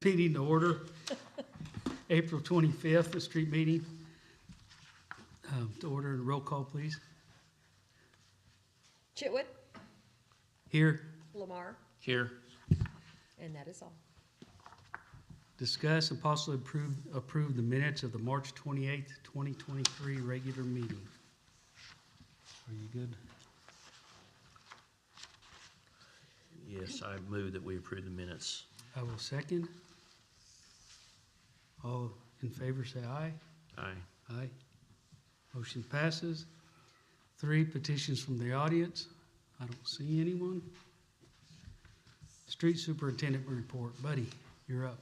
meeting to order. April 25th, the street meeting. To order, roll call, please. Chitwood, Here, Lamar, Here. and that is all. discuss and possibly approve the minutes of the March 28th, 2023 regular meeting. Are you good? Yes, I move that we approve the minutes. I will second. All in favor, say aye. Aye. Aye. Motion passes. 3, petitions from the audience. I don't see anyone. Street superintendent report. Buddy, you're up.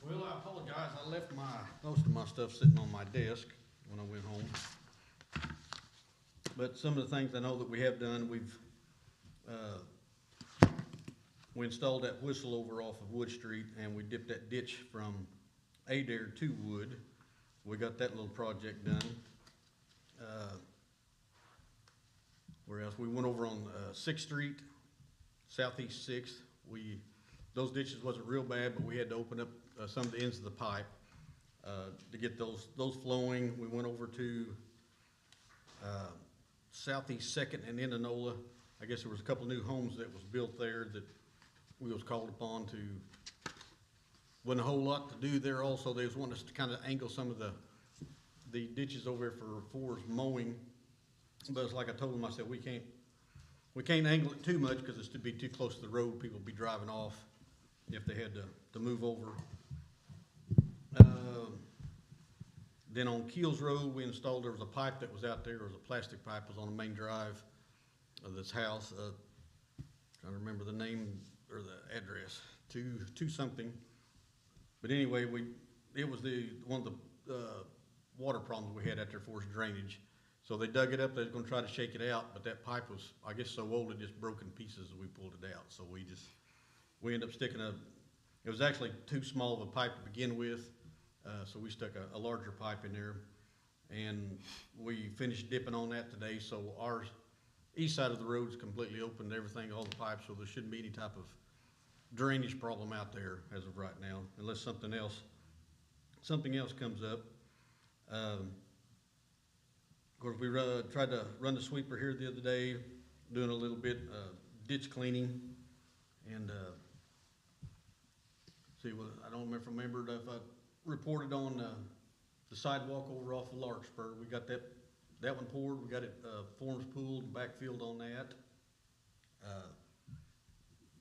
Well, I apologize, I left most of my stuff sitting on my desk when I went home. But some of the things I know that we have done, we installed that whistle over off of Wood Street, and we dipped that ditch from Adair to Wood. We got that little project done. Where else? We went over on 6th Street, Southeast 6th. Those ditches wasn't real bad, but we had to open up some of the ends of the pipe to get those flowing. We went over to Southeast 2nd and Indianola. I guess there was a couple new homes that was built there that we was called upon to. Wasn't a whole lot to do there. Also, they was wanting us to kind of angle some of the ditches over there for mowing. But it's like I told them, I said we can't angle it too much because it's to be too close to the road. People would be driving off if they had to move over. Then on Keels Road, we installed, there was a pipe that was out there. It was a plastic pipe, it was on the main drive of this house. Trying to remember the name or the address, two something. But anyway, it was one of the water problems we had out there for us, drainage. So they dug it up, they was gonna try to shake it out, but that pipe was, I guess, so old it just broke in pieces as we pulled it out. So we ended up sticking it was actually too small of a pipe to begin with, so we stuck a larger pipe in there. And we finished dipping on that today, so our east side of the road is completely open to everything, all the pipes, so there shouldn't be any type of drainage problem out there as of right now, unless something else comes up. Of course, we tried to run the sweeper here the other day, doing a little bit ditch cleaning, and I don't remember if I reported on the sidewalk over off of Larkspur. We got that one poured. We got it forms pooled, backfilled on that.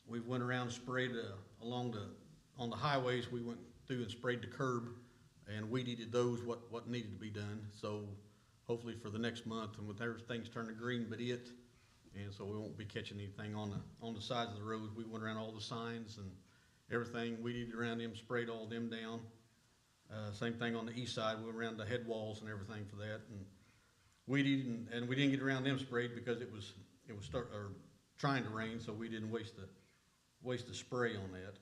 We went around and sprayed on the highways. We went through and sprayed the curb and weed eated those what needed to be done. So hopefully for the next month, and with everything's turning green but and so we won't be catching anything on the sides of the road. We went around all the signs and everything, weed eated around them, sprayed all them down. Same thing on the east side. We went around the head walls and everything for that, and weed eated, and we didn't get around them sprayed because it was trying to rain, so we didn't waste the spray on that.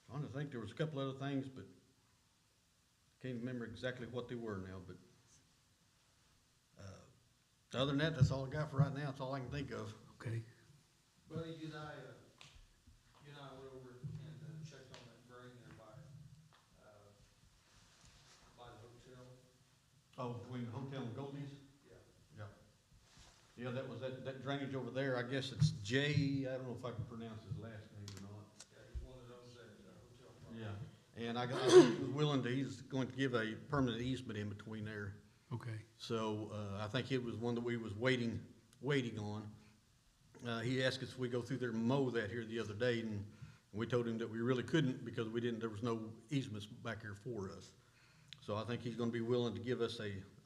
Trying to think, there was a couple other things, but can't remember exactly what they were now. But other than that, that's all I got for right now. That's all I can think of. Okay. Buddy, you and I went over and checked on that drain there by the hotel. Oh, between the hotel and Goldie's? Yeah. Yeah, that was that drainage over there. I guess it's Jay. I don't know if I can pronounce his last name or not. Yeah, he's one of those that hotel property. Yeah, and I was he's going to give a permanent easement in between there. Okay. So I think it was one that we was waiting on. He asked us if we go through there and mow that here the other day, and we told him that we really couldn't because there was no easements back here for us. So I think he's gonna be willing to give us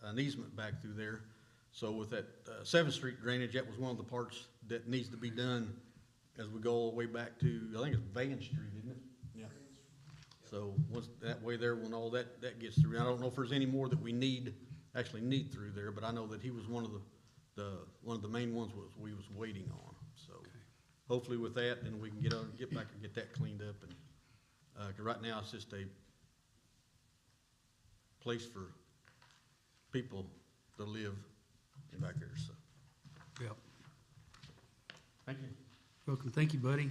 an easement back through there. So with that 7th Street drainage, that was one of the parts that needs to be done as we go all the way back to, I think it's Van Street, isn't it? Yeah. So once that way there, when all that gets through, I don't know if there's any more that we actually need through there, but I know that he was one of the main ones we was waiting on. So hopefully with that, then we can get back and get that cleaned up. And 'cause right now it's just a place for people to live back there. So Yep. Thank you. Welcome, thank you, buddy.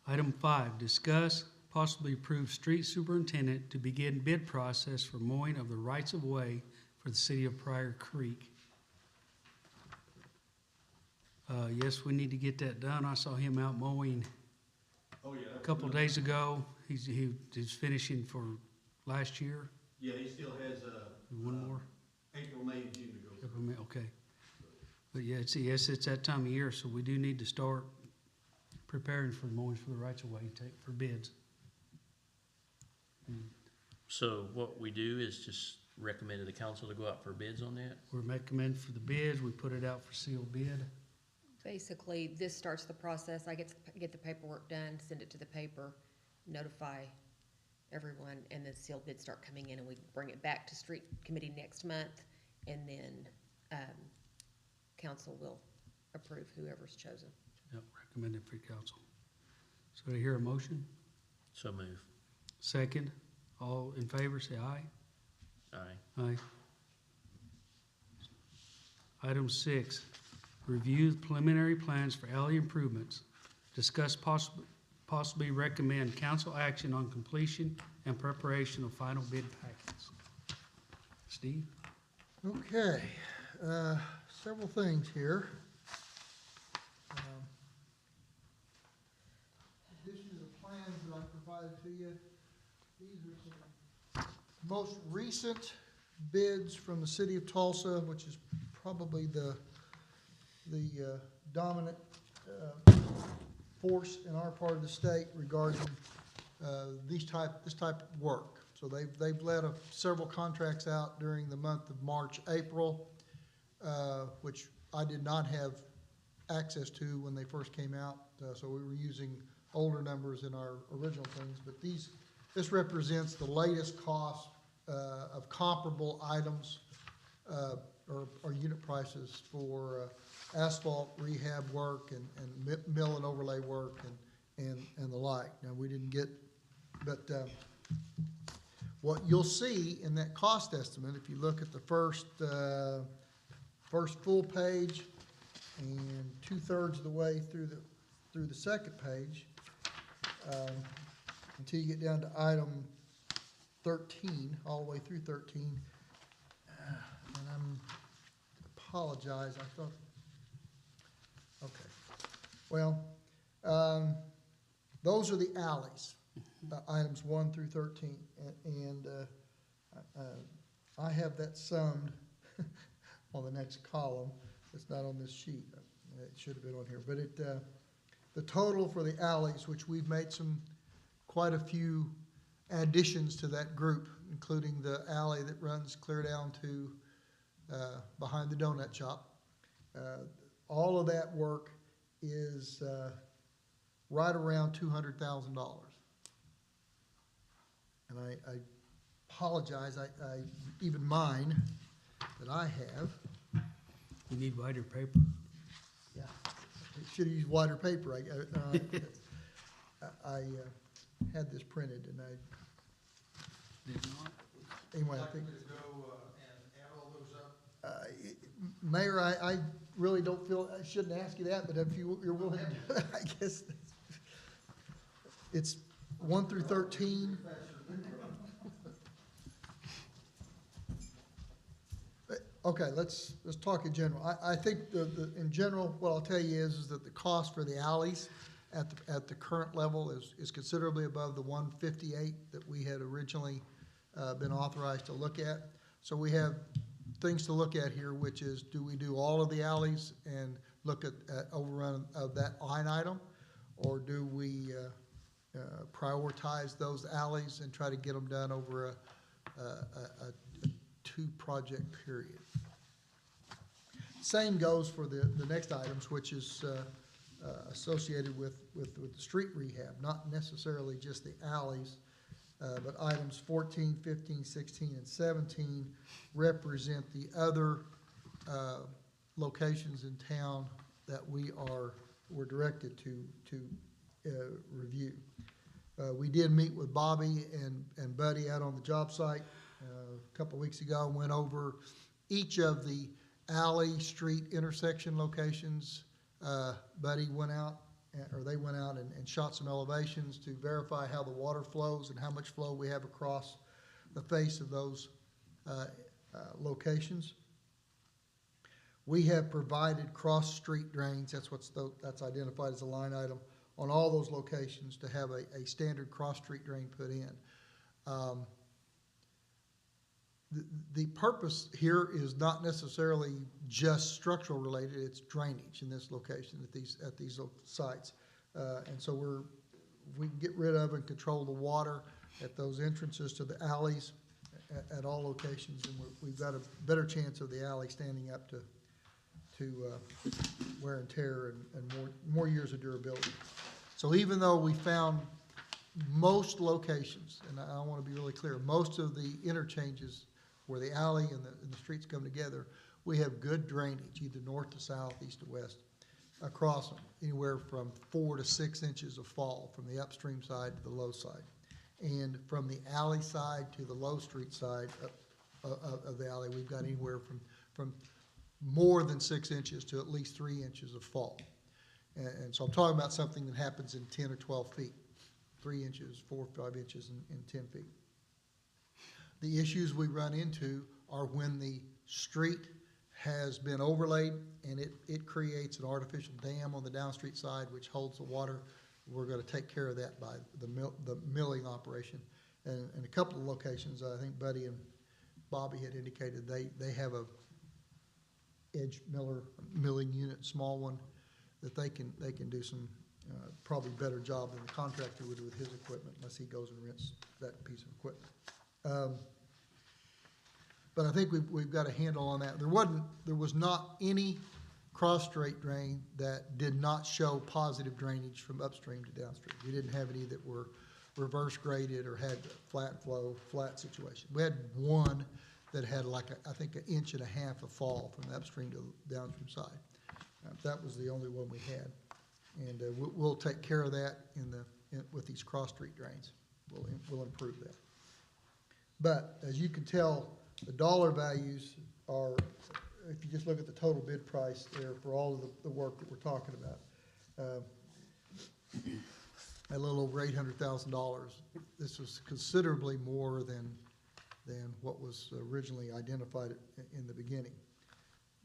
Item 5, discuss, possibly approve street superintendent to begin bid process for mowing of the rights-of-way for the city of Pryor Creek. Yes, we need to get that done. I saw him out mowing Oh, yeah. a couple days ago. He's finishing for last year. Yeah, he still has, One more. April, May, and June to go. Okay. But yeah, it's that time of year, so we do need to start preparing for mowing for the rights of way, take for bids. And So what we do is just recommend to the council to go out for bids on that? we're recommending for the bids, we put it out for sealed bid. Basically, this starts the process. I get the paperwork done, send it to the paper, notify everyone, and then sealed bids start coming in, and we bring it back to street committee next month, and then, council will approve whoever's chosen. Yep, recommended for council. So I hear a motion? So move. Second, all in favor, say aye. Aye. Aye. Item 6, review the preliminary plans for alley improvements. Discuss possibly recommend council action on completion and preparation of final bid packets. Steve? Okay, several things here. In addition to the plans that I provided to you, these are some most recent bids from the city of Tulsa, which is probably the dominant force in our part of the state regarding this type of work. So they've let several contracts out during the month of March, April, which I did not have access to when they first came out. So we were using older numbers in our original things. But this represents the latest cost of comparable items or unit prices for asphalt rehab work and mill and overlay work and the like. Now, we didn't get, but what you'll see in that cost estimate, if you look at the first full page and 2/3 of the way through the second page, until you get down to item 13, all the way through 13, and apologize, I thought, okay. Well, those are the alleys, items 1 through 13, and I have that summed on the next column. It's not on this sheet. It should have been on here, but the total for the alleys, which we've made quite a few additions to that group, including the alley that runs clear down to behind the donut shop. All of that work is right around $200,000. And I apologize, I even mine that I have. You need wider paper. Yeah, should have used wider paper. I had this printed, and Did not? anyway, I Like think, me to go, and add all those up? Mayor, I really don't feel, I shouldn't ask you that, but if you're willing to do it, I guess it's 1 through 13. Okay, let's talk in general. I think in general, what I'll tell you is that the cost for the alleys at the current level is considerably above the 158 that we had originally been authorized to look at. So we have things to look at here, which is, do we do all of the alleys and look at overrun of that line item? Or do we prioritize those alleys and try to get them done over a 2-project period? Same goes for the next items, which is associated with the street rehab, not necessarily just the alleys, but items 14, 15, 16, and 17 represent the other locations in town that we're directed to review. We did meet with Bobby and Buddy out on the job site a couple of weeks ago and went over each of the alley, street intersection locations Buddy went out, or they went out and shot some elevations to verify how the water flows and how much flow we have across the face of those locations. We have provided cross-street drains, that's identified as a line item, on all those locations to have a standard cross-street drain put in. The purpose here is not necessarily just structural related, it's drainage in this location, at these sites. And so we can get rid of and control the water at those entrances to the alleys at all locations, and we've got a better chance of the alley standing up to wear and tear and more years of durability. So even though we found most locations, and I want to be really clear, most of the interchanges where the alley and the streets come together, we have good drainage, either north to south, east to west, across them, anywhere from 4 to 6 inches of fall from the upstream side to the low side. And from the alley side to the low street side of the alley, we've got anywhere from more than 6 inches to at least 3 inches of fall. And so I'm talking about something that happens in 10 or 12 feet, 3 inches, 4 or 5 inches in 10 feet. The issues we run into are when the street has been overlaid and it creates an artificial dam on the downstreet side which holds the water. We're going to take care of that by the milling operation. And in a couple of locations, I think Buddy and Bobby had indicated they have a edge milling unit, small one, that they can do some probably better job than the contractor would with his equipment, unless he goes and rents that piece of equipment. But I think we've got a handle on that. There was not any cross-street drain that did not show positive drainage from upstream to downstream. We didn't have any that were reverse graded or had flat flow, flat situation. We had one that had I think 1.5 inches of fall from the upstream to the downstream side. That was the only one we had. And we'll take care of that with these cross-street drains. We'll improve that. But as you can tell, the dollar values are, if you just look at the total bid price there for all of the work that we're talking about, a little over $800,000. This was considerably more than what was originally identified in the beginning.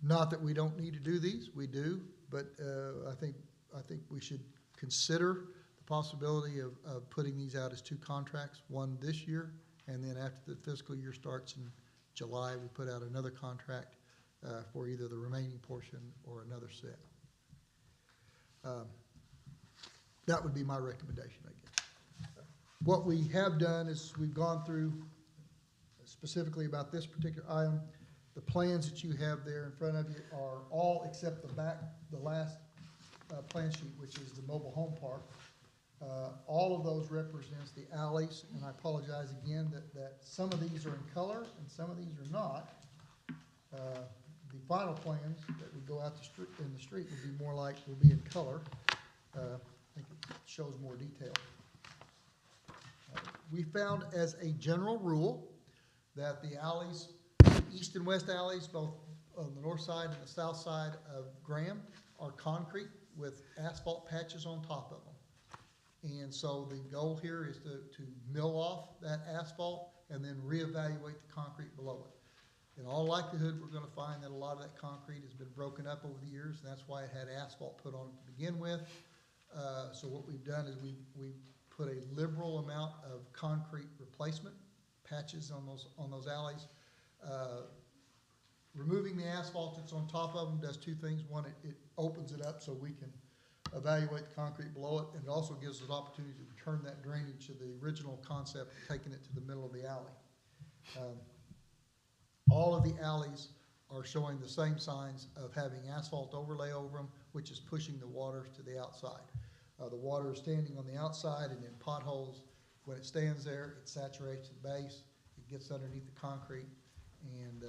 Not that we don't need to do these, we do, but I think we should consider the possibility of putting these out as 2 contracts, one this year, and then after the fiscal year starts in July, we put out another contract for either the remaining portion or another set. That would be my recommendation, I guess. What we have done is we've gone through specifically about this particular item. The plans that you have there in front of you are all except the last plan sheet, which is the mobile home park. All of those represents the alleys, and I apologize again that some of these are in color and some of these are not. The final plans that would go out in the street will be in color. I think it shows more detail. We found as a general rule that the alleys, east and west alleys, both on the north side and the south side of Graham, are concrete with asphalt patches on top of them. And so the goal here is to mill off that asphalt and then reevaluate the concrete below it. In all likelihood, we're going to find that a lot of that concrete has been broken up over the years, and that's why it had asphalt put on it to begin with. So what we've done is we've put a liberal amount of concrete replacement patches on those alleys. Removing the asphalt that's on top of them does 2 things. One, it opens it up so we can evaluate the concrete below it, and it also gives us an opportunity to return that drainage to the original concept of taking it to the middle of the alley. All of the alleys are showing the same signs of having asphalt overlay over them, which is pushing the water to the outside. The water is standing on the outside and in potholes. When it stands there, it saturates the base, it gets underneath the concrete, and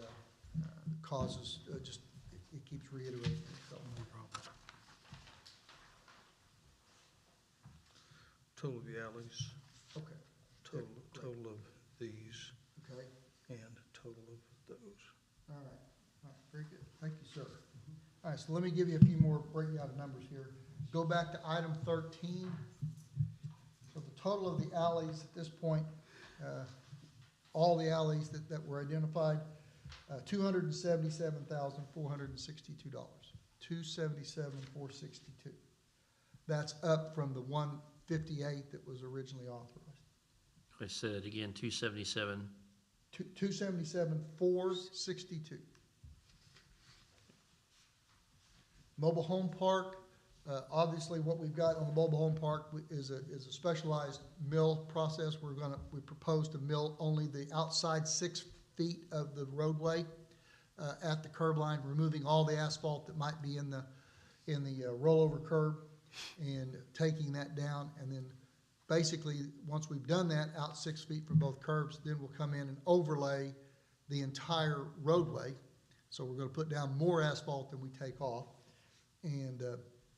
causes it keeps reiterating itself. No problem. Total of the alleys, Okay. total of these, Okay. and total of those. All right. Very good. Thank you, sir. All right, so let me give you a few more breakdown of numbers here. Go back to item 13. So the total of the alleys at this point, all the alleys that were identified, $277,462. $277,462. That's up from the 158 that was originally authorized. I said again, 277. 277,462. Mobile home park, obviously what we've got on the mobile home park is a specialized mill process. We propose to mill only the outside 6 feet of the roadway at the curb line, removing all the asphalt that might be in the rollover curb and taking that down. And then basically, once we've done that, out 6 feet from both curbs, then we'll come in and overlay the entire roadway. So we're gonna put down more asphalt than we take off. And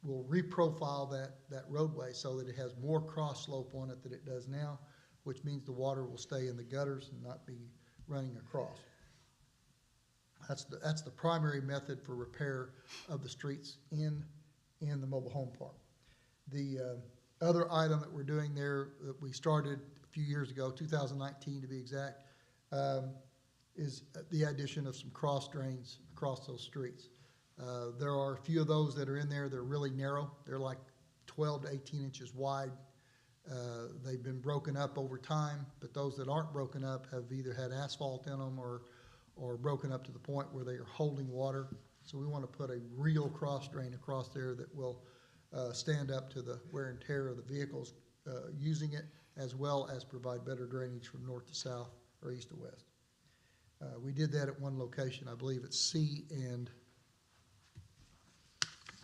we'll reprofile that roadway so that it has more cross slope on it than it does now, which means the water will stay in the gutters and not be running across. That's the primary method for repair of the streets in the mobile home park. The other item that we're doing there that we started a few years ago, 2019 to be exact, is the addition of some cross drains across those streets. There are a few of those that are in there. They're really narrow. They're like 12 to 18 inches wide. They've been broken up over time, but those that aren't broken up have either had asphalt in them or broken up to the point where they are holding water. So we want to put a real cross drain across there that will stand up to the wear and tear of the vehicles using it, as well as provide better drainage from north to south or east to west. We did that at one location. I believe it's C and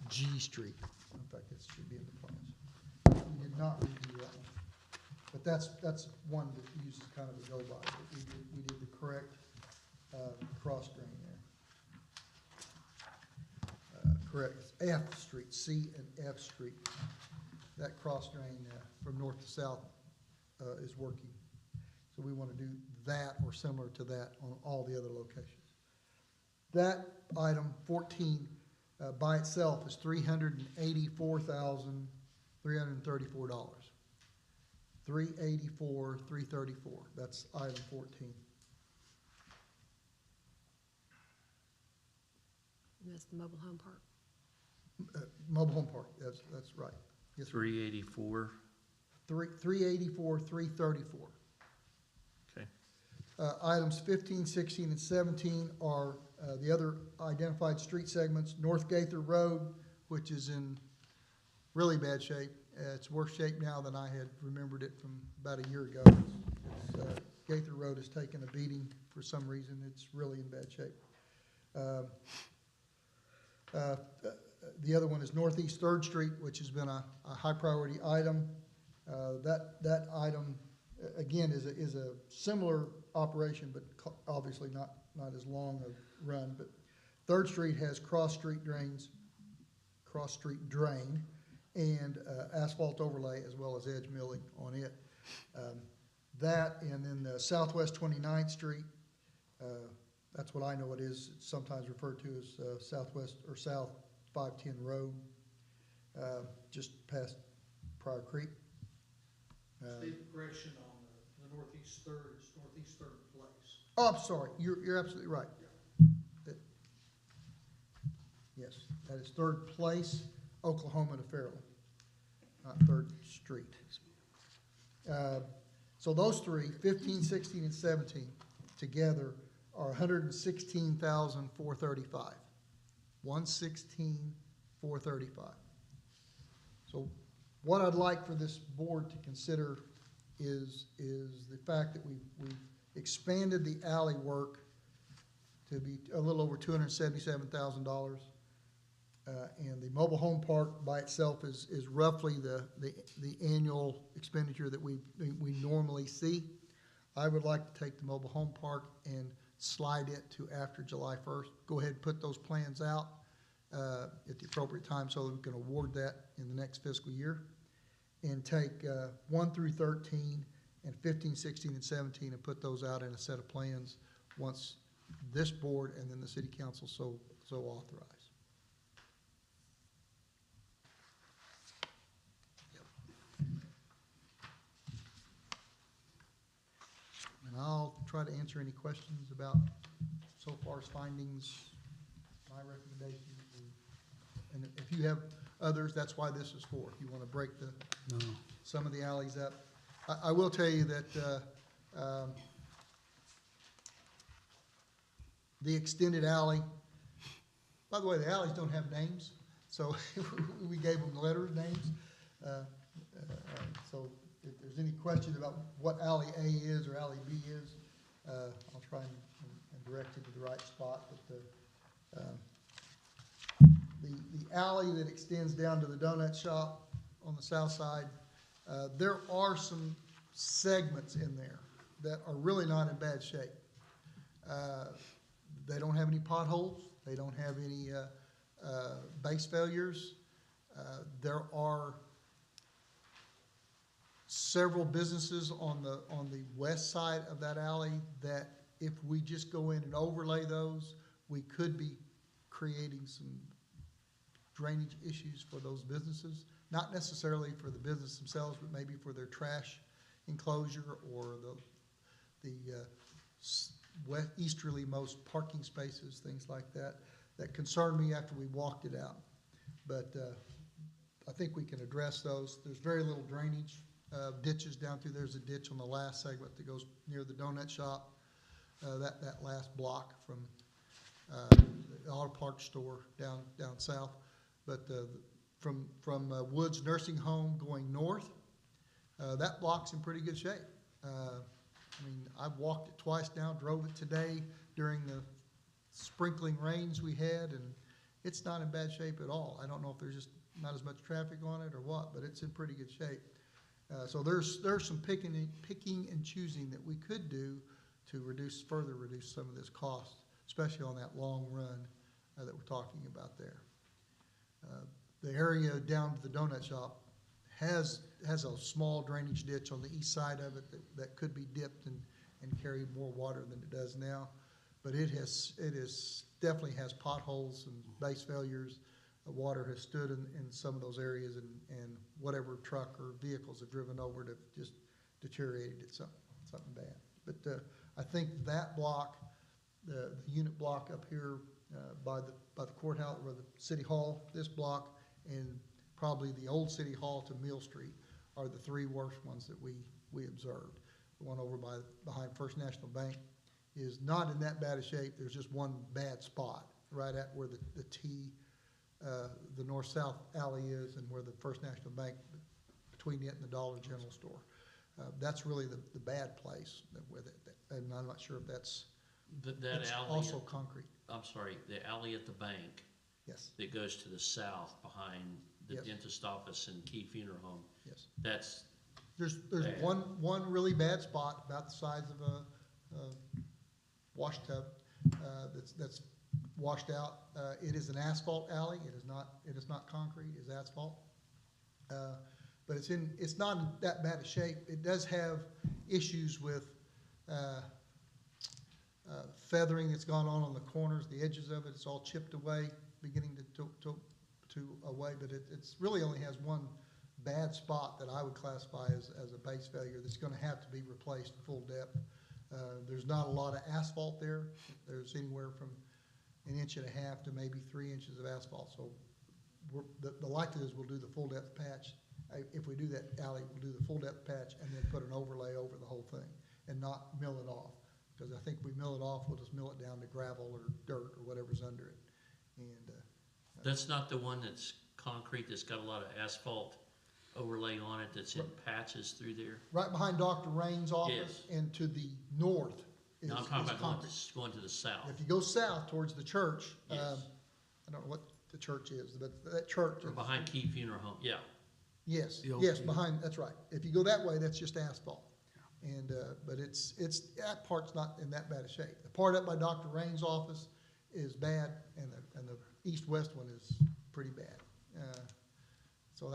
G Street. In fact, it should be in the plans. We did not redo that one. But that's one that uses kind of a go-by. We did the correct cross drain there. Correct. F Street, C and F Street. That cross drain from north to south is working. So we want to do that or similar to that on all the other locations. That item 14 by itself is $384,334. $384,334. That's item 14. And that's the mobile home park. Mobile home park. That's right. Yes, sir. 384. 384,334. Okay. Items 15, 16, and 17 are the other identified street segments. North Gaither Road, which is in really bad shape. It's worse shape now than I had remembered it from about a year ago. Gaither Road has taken a beating for some reason. It's really in bad shape. The other one is Northeast 3rd Street, which has been a high priority item. That item, again, is a similar operation, but obviously not as long a run. But 3rd Street has cross street drain, and asphalt overlay as well as edge milling on it. That, and then the Southwest 29th Street, that's what I know it is. It's sometimes referred to as Southwest or South 510 Road, just past Pryor Creek. Steve, correction on the northeast third, it's northeast third place. Oh, I'm sorry, you're absolutely right. Yes, that is 3rd Place, Oklahoma to Fairland, not 3rd Street. So those three, 15, 16, and 17, together are $116,435. $116,435. So what I'd like for this board to consider is the fact that we've expanded the alley work to be a little over $277,000. And the mobile home park by itself is roughly the annual expenditure that we normally see. I would like to take the mobile home park and slide it to after July 1st. Go ahead and put those plans out at the appropriate time so that we can award that in the next fiscal year. And take 1 through 13 and 15, 16, and 17 and put those out in a set of plans once this board and then the city council so authorize. I'll try to answer any questions about so far's findings, my recommendations. And if you have others, that's why this is for, if you want to break No. some of the alleys up. I will tell you that the extended alley, by the way, the alleys don't have names, so we gave them names. So if there's any question about what alley A is or alley B is, I'll try and direct you to the right spot. But the alley that extends down to the donut shop on the south side, there are some segments in there that are really not in bad shape. They don't have any potholes. They don't have any base failures. There are several businesses on the west side of that alley that if we just go in and overlay those, we could be creating some drainage issues for those businesses. Not necessarily for the business themselves, but maybe for their trash enclosure or the easterly most parking spaces, things like that, that concerned me after we walked it out. But I think we can address those. There's very little drainage, ditches down through. There's a ditch on the last segment that goes near the donut shop, that last block from the auto parts store down south. But from Woods Nursing Home going north, that block's in pretty good shape. I mean, I've walked it twice now, drove it today during the sprinkling rains we had, and it's not in bad shape at all. I don't know if there's just not as much traffic on it or what, but it's in pretty good shape. So there's some picking and choosing that we could do to further reduce some of this cost, especially on that long run that we're talking about there. The area down to the donut shop has a small drainage ditch on the east side of it that could be dipped and carry more water than it does now. But it definitely has potholes and base failures. Water has stood in some of those areas, and whatever truck or vehicles have driven over it have just deteriorated it, something bad. But I think that block, the unit block up here by the courthouse or the city hall, this block, and probably the old city hall to Mill Street are the three worst ones that we observed. The one over behind First National Bank is not in that bad a shape. There's just one bad spot right at where the T, the north-south alley is, and where the First National Bank, between it and the Dollar General store. That's really the bad place with it. And I'm not sure if that's That alley, also concrete. I'm sorry, the alley at the bank Yes, that goes to the south behind the Yes. dentist office and Key Funeral Home, yes. that's, There's Bad. one really bad spot about the size of a wash tub that's washed out. It is an asphalt alley. It is not concrete. It is asphalt. But it's not in that bad a shape. It does have issues with feathering that's gone on the corners, the edges of it. It's all chipped away, beginning to away. But it's really only has one bad spot that I would classify as a base failure that's going to have to be replaced full depth. There's not a lot of asphalt there. There's anywhere from 1.5 inches to maybe 3 inches of asphalt. So the likelihood is we'll do the full depth patch. If we do that alley, we'll do the full depth patch and then put an overlay over the whole thing and not mill it off. Because I think if we mill it off, we'll just mill it down to gravel or dirt or whatever's under it. And that's not the one that's concrete, that's got a lot of asphalt overlay on it, that's in patches through there? right behind Dr. Rain's office Yes. and to the north is No, I'm talking about concrete. going to the south. If you go south towards the church, Yes. I don't know what the church is, but that church. Or behind Key Funeral Home, yeah. Yes, The old yes, Key. behind, that's right. If you go that way, that's just asphalt. And, but that part's not in that bad a shape. The part up by Dr. Rain's office is bad, and the east-west one is pretty bad. So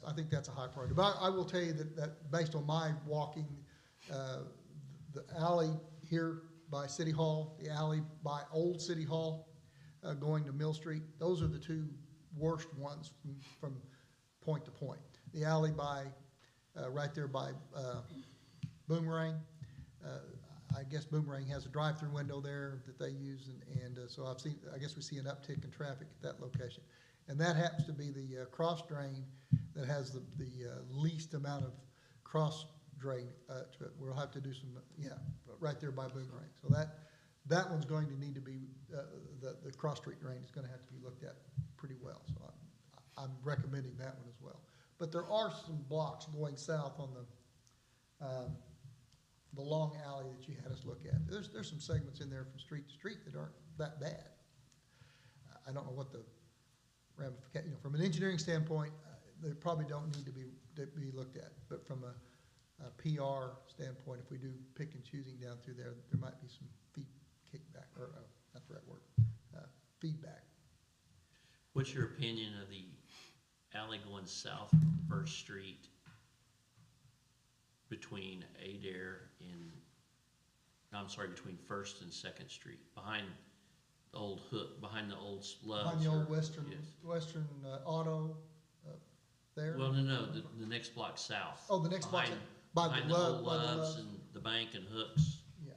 I think that's a high priority. But I will tell you that based on my walking, the alley here by City Hall, the alley by Old City Hall, going to Mill Street, those are the two worst ones from point to point. The alley by, right there by Boomerang, I guess Boomerang has a drive-through window there that they use, and so I guess we see an uptick in traffic at that location. And that happens to be the cross drain that has the least amount of cross drain to it. We'll have to do some, right there by Boomerang. So that one's going to need to be, the cross street drain is gonna have to be looked at pretty well. So I'm recommending that one as well. But there are some blocks going south on the long alley that you had us look at. There's some segments in there from street to street that aren't that bad. I don't know what the ramification, from an engineering standpoint, they probably don't need to be looked at. But from a PR standpoint, if we do pick and choosing down through there, there might be some kickback, or not the right word, feedback. What's your opinion of the alley going south from First Street between Adair and, between First and Second Street, behind the old hook, behind the old Love's? Behind the old or- Western Auto there? Well, no, the next block south. Oh, the next block, Behind- by Behind the the Love, old by the Love's Loves. and the bank and Hooks. Yeah.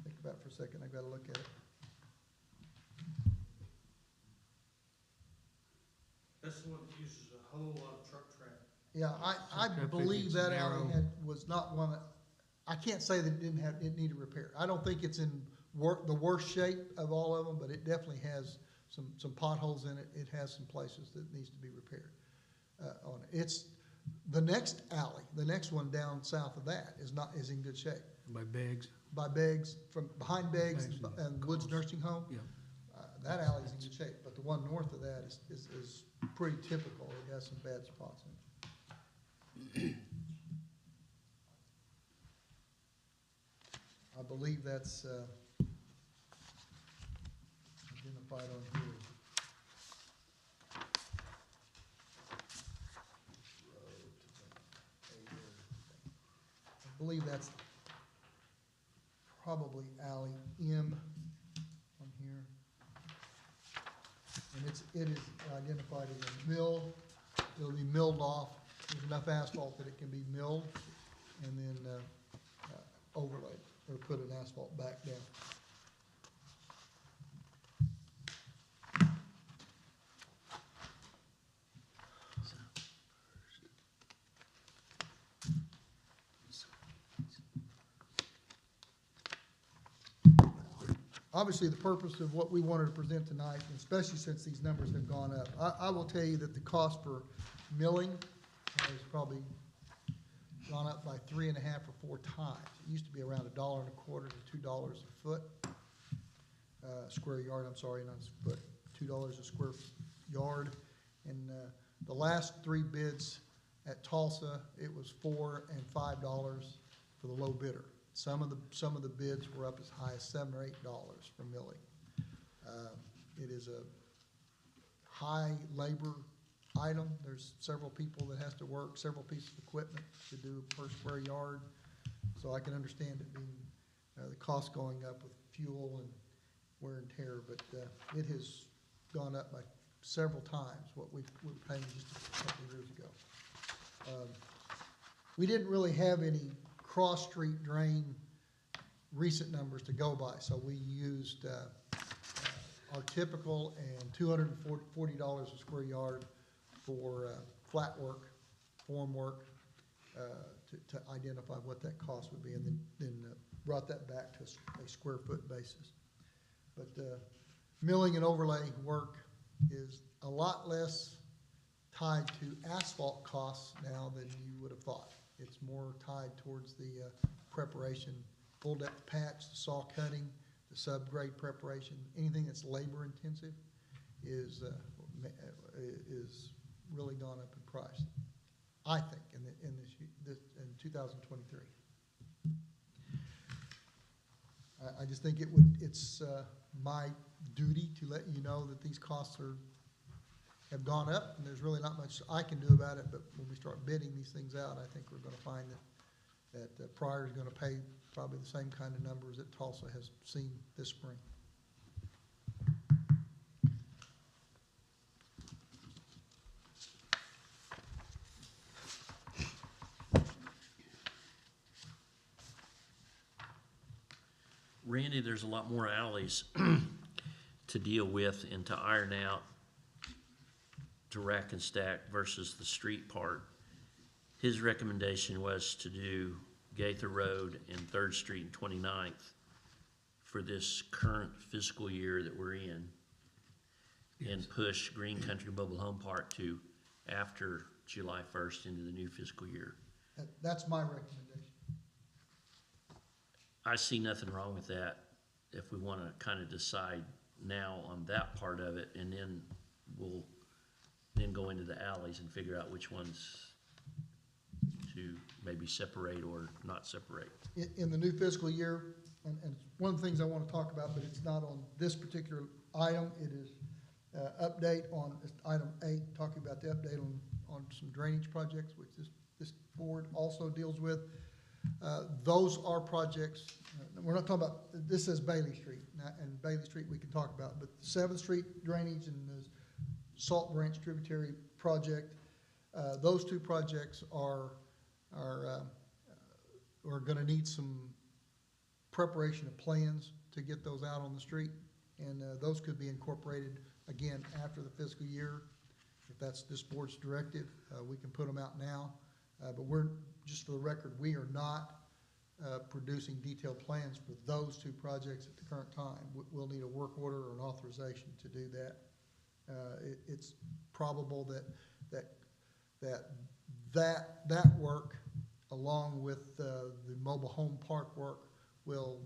Think about it for a second, I've got to look at it. That's the one that uses a whole lot of truck traffic. Yeah, I Traffic, believe it's that alley narrow. was not one that, I can't say that it needed repair. I don't think it's in the worst shape of all of them, but it definitely has some potholes in it. It has some places that needs to be repaired on it. It's, the next alley, the next one down south of that is in good shape. By Beggs. By Beggs, from behind Beggs Beggs and Woods Nursing Home. Yeah. That alley's in good shape, but the one north of that is pretty typical. It has some bad spots in it. I believe that's identified on here. I believe that's probably alley M on here. And it is identified as a mill. It'll be milled off. There's enough asphalt that it can be milled and then overlaid or put an asphalt back down. Obviously, the purpose of what we wanted to present tonight, and especially since these numbers have gone up, I will tell you that the cost for milling has probably gone up by 3.5 or 4 times. It used to be around $1.25 to $2 a foot, square yard, I'm sorry, not a foot, $2 a square yard. And the last 3 bids at Tulsa, it was $4 and $5 for the low bidder. Some of the bids were up as high as $7 or $8 for milling. It is a high labor item. There's several people that has to work, several pieces of equipment to do per square yard. So I can understand it being, the cost going up with fuel and wear and tear, but it has gone up by several times what we were paying just a couple of years ago. We didn't really have any cross-street drain recent numbers to go by, so we used our typical and $240 a square yard for flat work, form work, to identify what that cost would be, and then brought that back to a square foot basis. But milling and overlay work is a lot less tied to asphalt costs now than you would have thought. It's more tied towards the preparation, full depth patch, the saw cutting, the subgrade preparation. Anything that's labor intensive is really gone up in price, I think, in 2023. I just think it's my duty to let you know that these costs have gone up, and there's really not much I can do about it, but when we start bidding these things out, I think we're gonna find that Pryor is gonna pay probably the same kind of numbers that Tulsa has seen this spring. Randy, there's a lot more alleys to deal with and to iron out, to rack and stack versus the street part. His recommendation was to do Gaither Road and Third Street and 29th for this current fiscal year that we're in, and push Green Country Mobile Home Park to after July 1st into the new fiscal year. That's my recommendation. I see nothing wrong with that if we want to kind of decide now on that part of it, and then we'll then go into the alleys and figure out which ones to maybe separate or not separate. In the new fiscal year, and one of the things I want to talk about, but it's not on this particular item, it is update on item 8, talking about the update on some drainage projects, which this board also deals with. Those are projects, we're not talking about, this says Bailey Street, and Bailey Street we can talk about, but 7th Street drainage and the Salt Branch tributary project, those two projects are gonna need some preparation of plans to get those out on the street, and those could be incorporated again after the fiscal year. If that's this board's directive, we can put them out now, but we're, just for the record, we are not producing detailed plans for those two projects at the current time. We'll need a work order or an authorization to do that. It's probable that work, along with the mobile home park work, will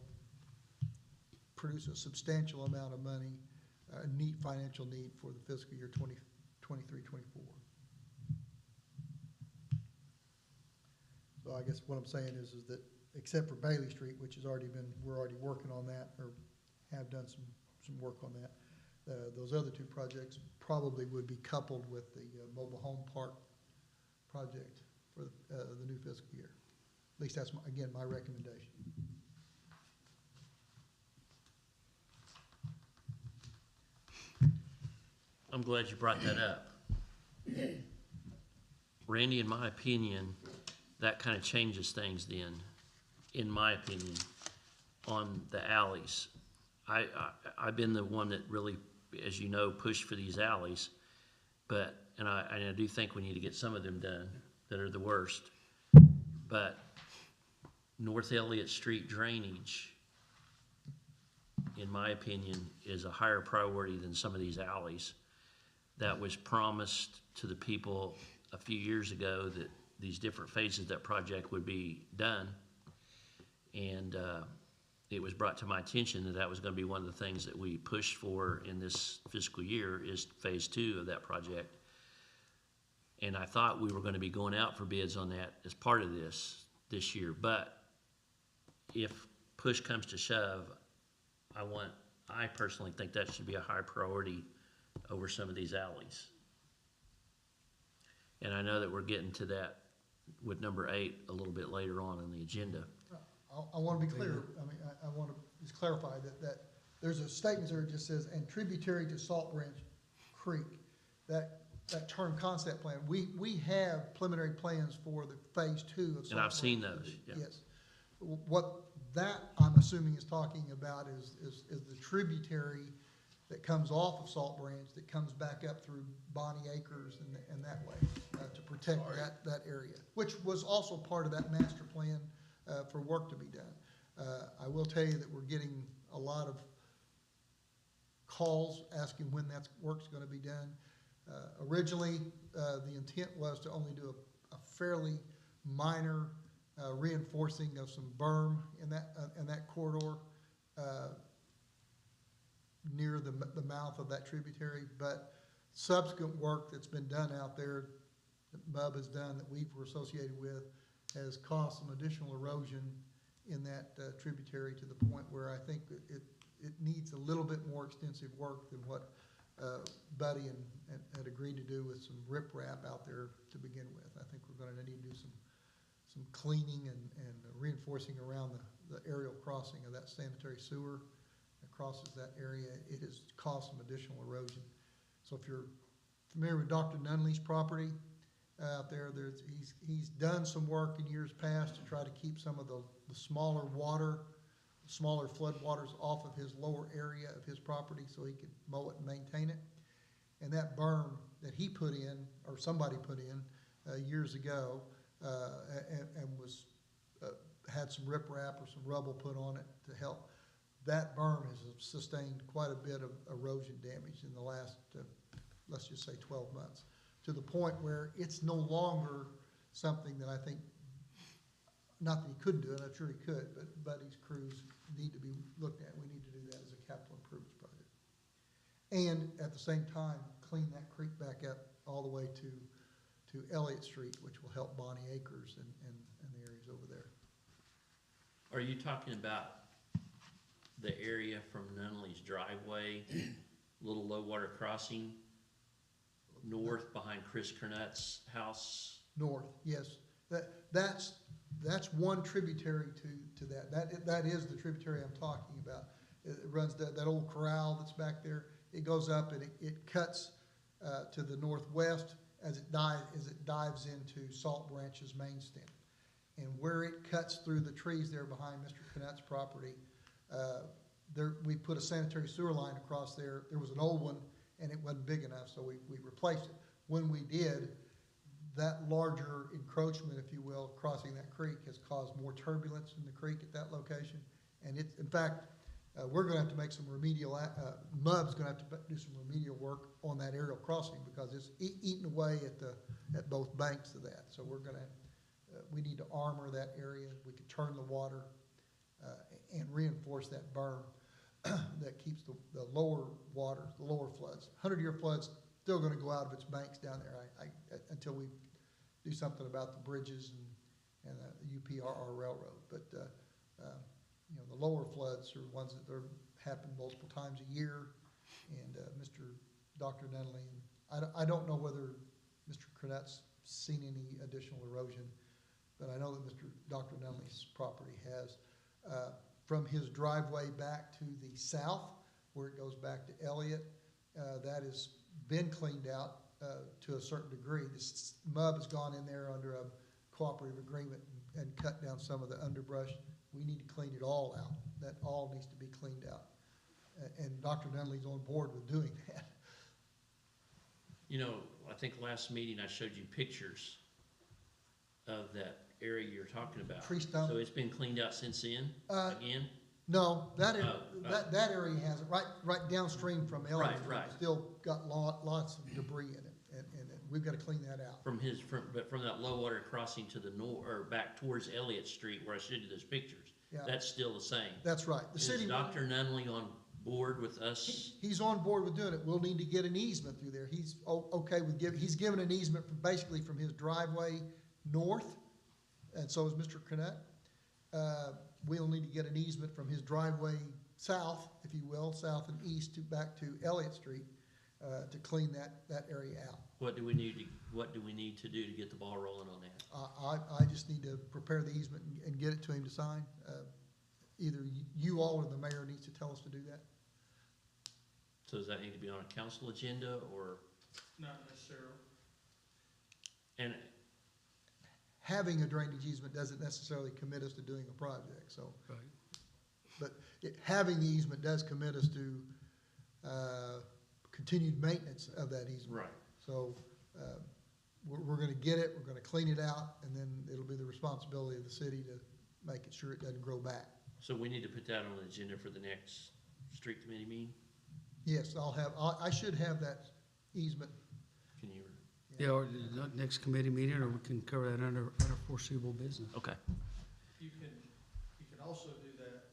produce a substantial amount of money, neat financial need for the fiscal year 2023-24. So I guess what I'm saying is that, except for Bailey Street, which has already been, we're already working on that, or have done some work on that. Those other two projects probably would be coupled with the mobile home park project for the new fiscal year. At least that's, again, my recommendation. I'm glad you brought that up. Randy, in my opinion, that kind of changes things then, in my opinion, on the alleys. I've been the one that really, as you know, pushed for these alleys, but, and I do think we need to get some of them done that are the worst. But North Elliott Street drainage, in my opinion, is a higher priority than some of these alleys. That was promised to the people a few years ago that these different phases of that project would be done. And it was brought to my attention that that was going to be one of the things that we pushed for in this fiscal year, is phase 2 of that project. And I thought we were going to be going out for bids on that as part of this year. But if push comes to shove, I personally think that should be a high priority over some of these alleys. And I know that we're getting to that with number 8 a little bit later on in the agenda. I want to be clear, I mean, I want to just clarify that there's a statement there that just says, and tributary to Salt Branch Creek. That term concept plan, we have preliminary plans for the phase 2 of Salt And I've Branch. seen those, yeah. Yes. What that, I'm assuming, is talking about is the tributary that comes off of Salt Branch, that comes back up through Bonnie Acres and that way, to protect that area, which was also part of that master plan for work to be done. I will tell you that we're getting a lot of calls asking when that work's gonna be done. Originally, the intent was to only do a fairly minor reinforcing of some berm in that corridor, near the mouth of that tributary, but subsequent work that's been done out there, that MUB has done, that we were associated with, has caused some additional erosion in that tributary, to the point where I think it needs a little bit more extensive work than what Buddy had agreed to do with some riprap out there to begin with. I think we're gonna need to do some cleaning and reinforcing around the aerial crossing of that sanitary sewer that crosses that area. It has caused some additional erosion. So if you're familiar with Dr. Nunley's property out there, he's done some work in years past to try to keep some of the smaller water smaller floodwaters off of his lower area of his property so he could mow it and maintain it. And that berm that he put in, or somebody put in, years ago, and was, had some riprap or some rubble put on it to help. That berm has sustained quite a bit of erosion damage in the last, let's just say 12 months, to the point where it's no longer something that I think, not that he couldn't do it, I'm sure he could, but Buddy's crews need to be looked at. We need to do that as a capital improvements project. And at the same time, clean that creek back up all the way to Elliott Street, which will help Bonnie Acres and the areas over there. Are you talking about the area from Nunley's driveway, little low water crossing, north behind Chris Kernet's house? North, yes. That's one tributary to that. That is the tributary I'm talking about. It runs that old corral that's back there. It goes up and it cuts to the northwest as it dives into Salt Branch's main stem. And where it cuts through the trees there behind Mr. Knutt's property, we put a sanitary sewer line across there. There was an old one and it wasn't big enough, so we replaced it. When we did, that larger encroachment, if you will, crossing that creek has caused more turbulence in the creek at that location. And it's, in fact, we're gonna have to make some remedial, MUB's gonna have to do some remedial work on that aerial crossing because it's eating away at both banks of that. So we're gonna, we need to armor that area. We could turn the water and reinforce that berm that keeps the lower waters, the lower floods. 100-year floods still gonna go out of its banks down there until we do something about the bridges and the UPRR railroad. But you know, the lower floods are ones that happen multiple times a year. And Dr. Nunley, I don't know whether Mr. Krenet's seen any additional erosion, but I know that Dr. Nunley's property has. From his driveway back to the south, where it goes back to Elliott, that has been cleaned out to a certain degree. This MUB has gone in there under a cooperative agreement and cut down some of the underbrush. We need to clean it all out. That all needs to be cleaned out. And Dr. Nunley's on board with doing that. You know, I think last meeting I showed you pictures of that area you're talking about. Tree stump. So it's been cleaned out since then, again? No, that Oh, that area hasn't. Right downstream from Elliott, Right. still got lots of debris in it, and we've got to clean that out. But from that low water crossing to the north, or back towards Elliott Street where I showed you those pictures, Yeah. that's still the same. That's right. The city. Is Dr. Nunley on board with us? He's on board with doing it. We'll need to get an easement through there. He's okay with he's given an easement basically from his driveway north, and so is Mr. Krenett. We'll need to get an easement from his driveway south, if you will, south and east back to Elliott Street, to clean that area out. What do we need to do to get the ball rolling on that? I just need to prepare the easement and get it to him to sign. Either you all or the mayor needs to tell us to do that. So does that need to be on a council agenda or? Not necessarily. And Having a drainage easement doesn't necessarily commit us to doing a project, so. Right. But having the easement does commit us to continued maintenance of that easement. right. So we're gonna get it, we're gonna clean it out, and then it'll be the responsibility of the city to make sure it doesn't grow back. So we need to put that on the agenda for the next street committee meeting? Yes, I should have that easement. Can you? Yeah, or the next committee meeting, or we can cover that under foreseeable business. Okay. You can also do that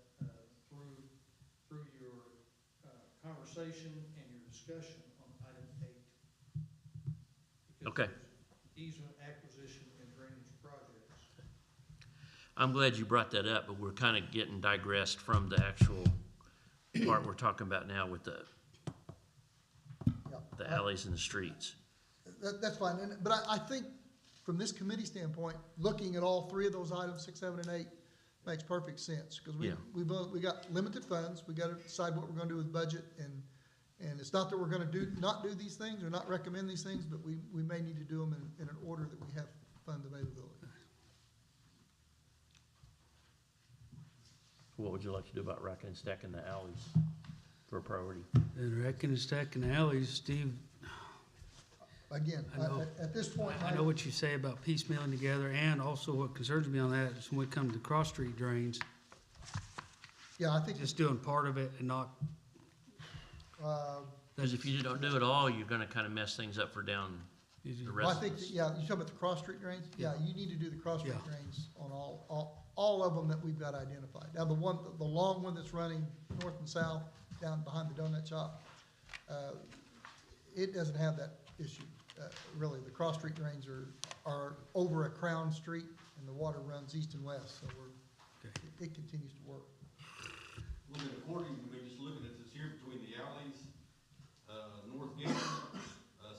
through your conversation and your discussion on item 8. Because Okay. there's easement acquisition and drainage projects. I'm glad you brought that up, but we're kind of getting digressed from the actual part we're talking about now with the alleys and the streets. That's fine, but I think from this committee standpoint, looking at all three of those items, 6, 7, and 8, makes perfect sense, because Yeah. we got limited funds, we gotta decide what we're gonna do with budget, and it's not that we're gonna not do these things or not recommend these things, but we may need to do them in an order that we have fund availability. So what would you like to do about racking and stacking the alleys for a priority? And wrecking and stacking the alleys, Steve, Again, I know. at this point, I know what you say about piecemealing together, and also what concerns me on that is when we come to cross-street drains, yeah, I think, just doing part of it and not, uh, Because if you don't do it all, you're gonna kind of mess things up for down the well, I rest think, of that, us. yeah, you talking about the cross-street drains? Yeah, you need to do the cross-street Yeah. drains on all of them that we've got identified. Now, the long one that's running north and south down behind the donut shop, it doesn't have that issue, really. The cross-street drains are over a crown street, and the water runs east and west, so it continues to work. Looking according, I mean, just looking at this here between the alleys, North Gable,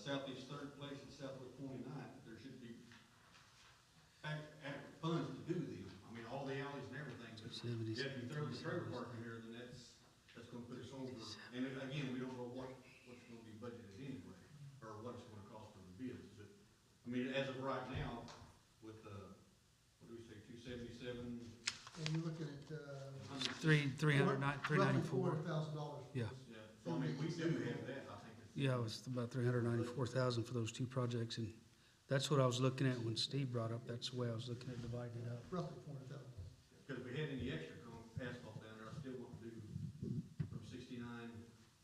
Southeast Third Place and Southwest 29th, there should be adequate funds to do them. I mean, all the alleys and everything, but 70, if you throw the trailer park in here, then that's gonna put us over. And again, we don't know what's gonna be budgeted anyway, or what it's gonna cost for the bids. Is it, I mean, as of right now, with, what do we say, 277, And you're looking at, 394. $400,000. Yeah. yeah, so I mean, we do have that, I think. Yeah, it was about 394,000 for those two projects, and that's what I was looking at when Steve brought up, that's the way I was looking at dividing it up. Roughly 400,000. Because if we had any extra asphalt down there, I still want to do from 69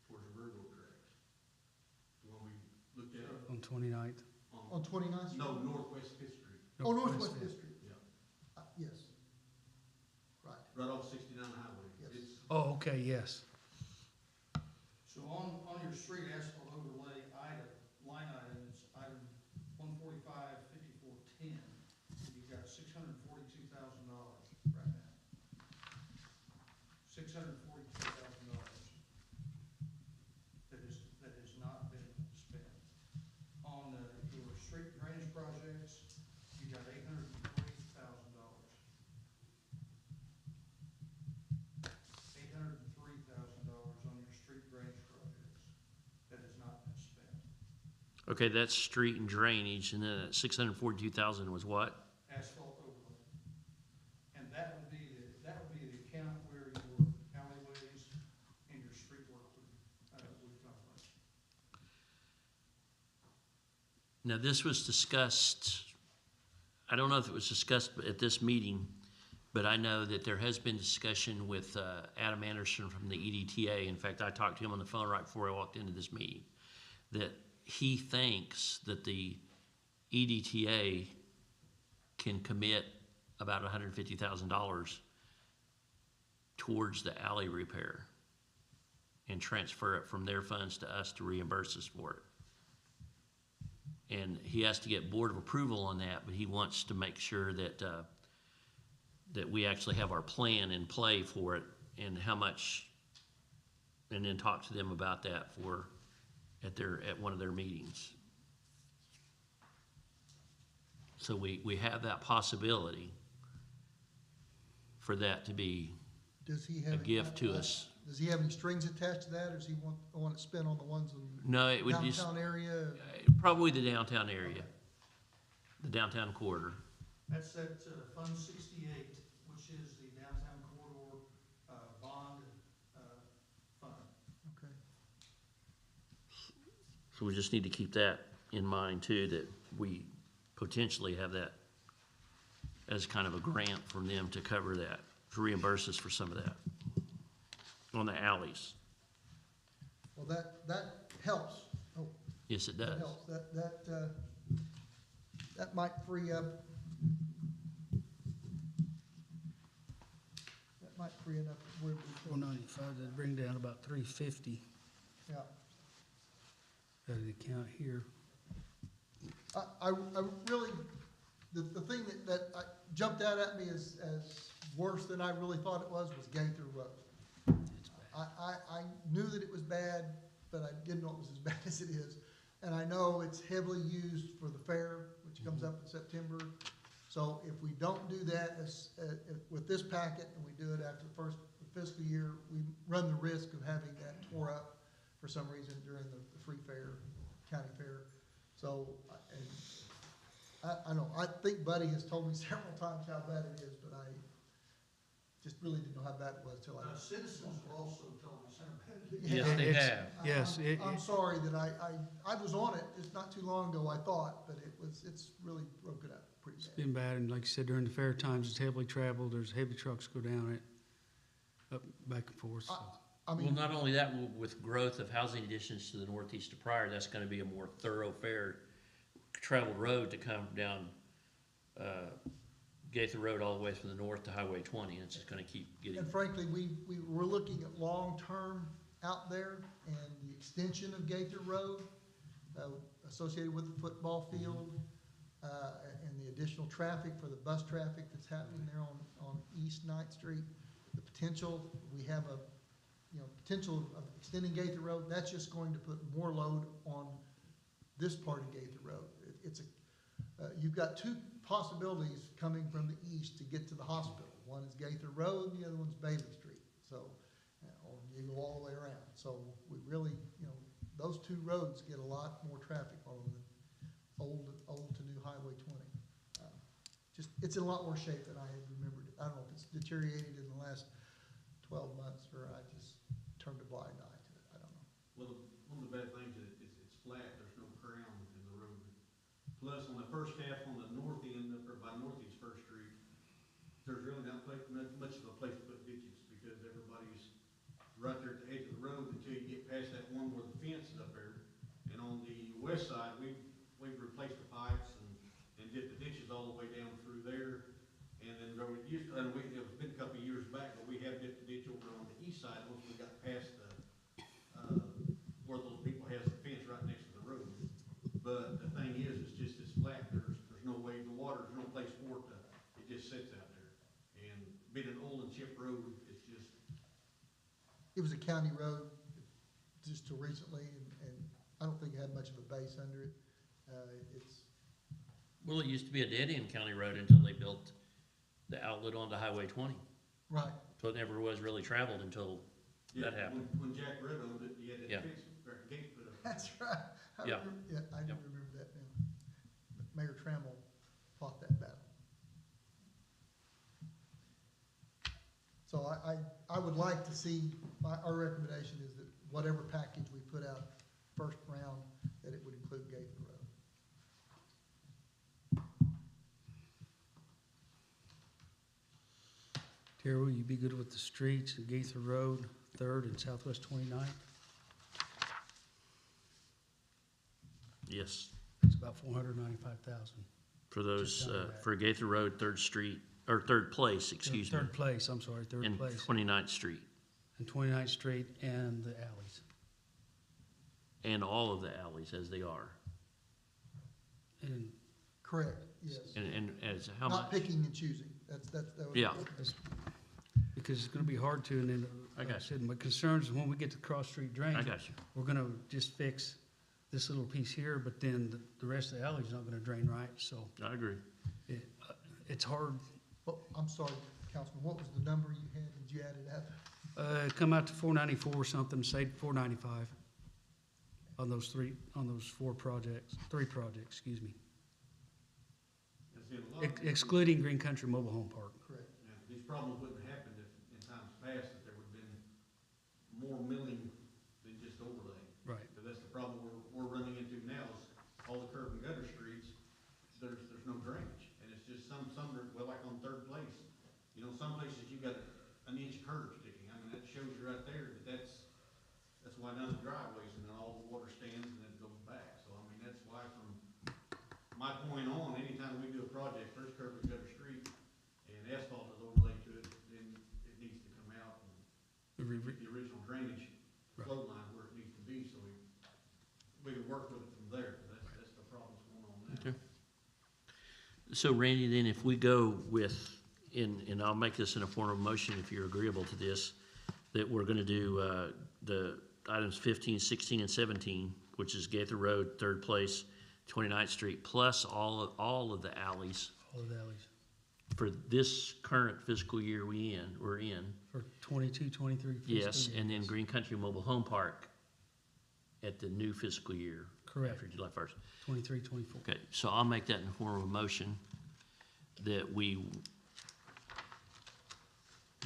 towards the railroad tracks. The one we looked at On 29th. On 29th Street? No, Northwest Fifth Street, Oh, Northwest Fifth Street. yeah, Yes. Right. right off 69 highway. Yes. It's, Oh, okay, yes. So on your street asphalt overlay line item, it's item 145-5410. You've got $642,000 right now. $642,000 that has not been spent. On your street drainage projects, you got $803,000. $803,000 on your street drainage projects that has not been spent. Okay, that's street and drainage, and then that 642,000 was what? Asphalt overlay. And that would be the account where your alleyways and your street work would come from. Now, this was discussed, I don't know if it was discussed at this meeting, but I know that there has been discussion with Adam Anderson from the EDTA. In fact, I talked to him on the phone right before I walked into this meeting, that he thinks that the EDTA can commit about $150,000 towards the alley repair and transfer it from their funds to us to reimburse us for it. And he has to get board of approval on that, but he wants to make sure that that we actually have our plan in play for it and how much, and then talk to them about that at one of their meetings. So we have that possibility for that to be Does he have? a gift to us. Does he have any strings attached to that, or does he want it spent on the ones in No, it would just, downtown area? probably the downtown area, the downtown corridor. That's at Fund 68, which is the downtown corridor bond fund. Okay. So we just need to keep that in mind too, that we potentially have that as kind of a grant from them to cover that, to reimburse us for some of that on the alleys. Well, that helps. Oh, Yes, it that does. helps. That might free up. That might free enough where we could, 495, that'd bring down about 350 yeah. out of the account here. I really, the thing that jumped out at me as worse than I really thought it was Gaither Road. It's bad. I knew that it was bad, but I didn't know it was as bad as it is. And I know it's heavily used for the fair, which comes up in September. So if we don't do that with this packet, and we do it after the first fiscal year, we run the risk of having that tore up for some reason during the free fair, county fair. So, I know, I think Buddy has told me several times how bad it is, but just really didn't know how bad it was till I. Citizens will also told me something. Yes, they It's- have. Yes, I'm sorry that I was on it just not too long ago, I thought, but it's really broken up pretty it's bad. been bad, and like you said, during the fair times, it's heavily traveled, there's heavy trucks go down it, up, back and forth, so. I Well, mean, not only that, with growth of housing additions to the northeast of Pryor, that's gonna be a more thoroughfare traveled road to come down, Gaither Road all the way from the north to Highway 20, and it's just gonna keep getting, and frankly, we're looking at long-term out there and the extension of Gaither Road, associated with the football field, and the additional traffic for the bus traffic that's happening there on East Ninth Street. The potential, we have a, potential of extending Gaither Road, that's just going to put more load on this part of Gaither Road. You've got two possibilities coming from the east to get to the hospital. One is Gaither Road, the other one's Bailey Street. So, or you go all the way around. So we really, those two roads get a lot more traffic on them than old to new Highway 20. It's in a lot more shape than I had remembered it. I don't know if it's deteriorated in the last 12 months or I just turned a blind eye to it. I don't know. Well, one of the bad things is it's flat, there's no crown in the road. Plus, on the first half on the north end, up there by Northeast First Street, there's really not much of a place to put ditches because everybody's right there at the edge of the road until you get past that one where the fence is up there. And on the west side, we've replaced the pipes and did the ditches all the way down through there. And then it was been a couple of years back, but we have did the ditch over on the east side once we got past the, where those people has the fence right next to the road. But the thing is, it's flat, there's no way, the water, there's no place for it to, it just sits out there. And being an old and chip road, it's just. It was a county road just till recently and I don't think it had much of a base under it. well, it used to be a dead-end county road until they built the outlet onto Highway 20. Right. So it never was really traveled until that happened. When Jack Red owned it, he had Yeah. that fence, or gate put up. That's right. Yeah. I do Yep. remember that now. Mayor Trammell fought that battle. So I would like to see, our recommendation is that whatever package we put out first round, that it would include Gaither Road. Terry, will you be good with the streets, Gaither Road, 3rd and Southwest 29th? Yes, It's about 495,000. for those, Just under that. for Gaither Road, 3rd Street, or 3rd Place, excuse me, Third place, I'm sorry, third and place. 29th Street, And 29th Street and the alleys. and all of the alleys as they are. And Correct, yes. And as, how Not much? picking and choosing. That would. Yeah. that's, because it's gonna be hard to, and then, I like I got said, my concerns is when we get to cross-street drains. I got you. We're gonna just fix this little piece here, but then the rest of the alley's not gonna drain right, so I agree. it's hard. Well, I'm sorry, Councilman, what was the number you had? Did you add it up? Come out to 494 or something, say 495 on those three projects, excuse me. And see, a lot of these- Excluding Green Country Mobile Home Park. Correct. Yeah, these problems wouldn't have happened if, in times past, that there would've been more milling than just overlay. Right. Because that's the problem we're running into now is all the curb and gutter streets, there's no drainage. And it's just some are, well, like on 3rd Place, some places you got an inch curb sticking. I mean, that shows you right there that that's why none of the driveways and then all the water stands and then it goes back. So, I mean, that's why from my point on, anytime we do a project, first curb and gutter street and asphalt is overlaid to it, then it needs to come out and get the original drainage flow line where it needs to be, so we can work with it from there. That's the problems going on now. Okay. So Randy, then if we go with, and I'll make this in a form of motion if you're agreeable to this, that we're gonna do, the items 15, 16, and 17, which is Gaither Road, 3rd Place, 29th Street, plus all of the alleys All of the alleys for this current fiscal year we're in. for 22, 23 fiscal Yes, and then years. Green Country Mobile Home Park at the new fiscal year. Correct. After July 1st. 23, 24. Okay, so I'll make that in the form of a motion that we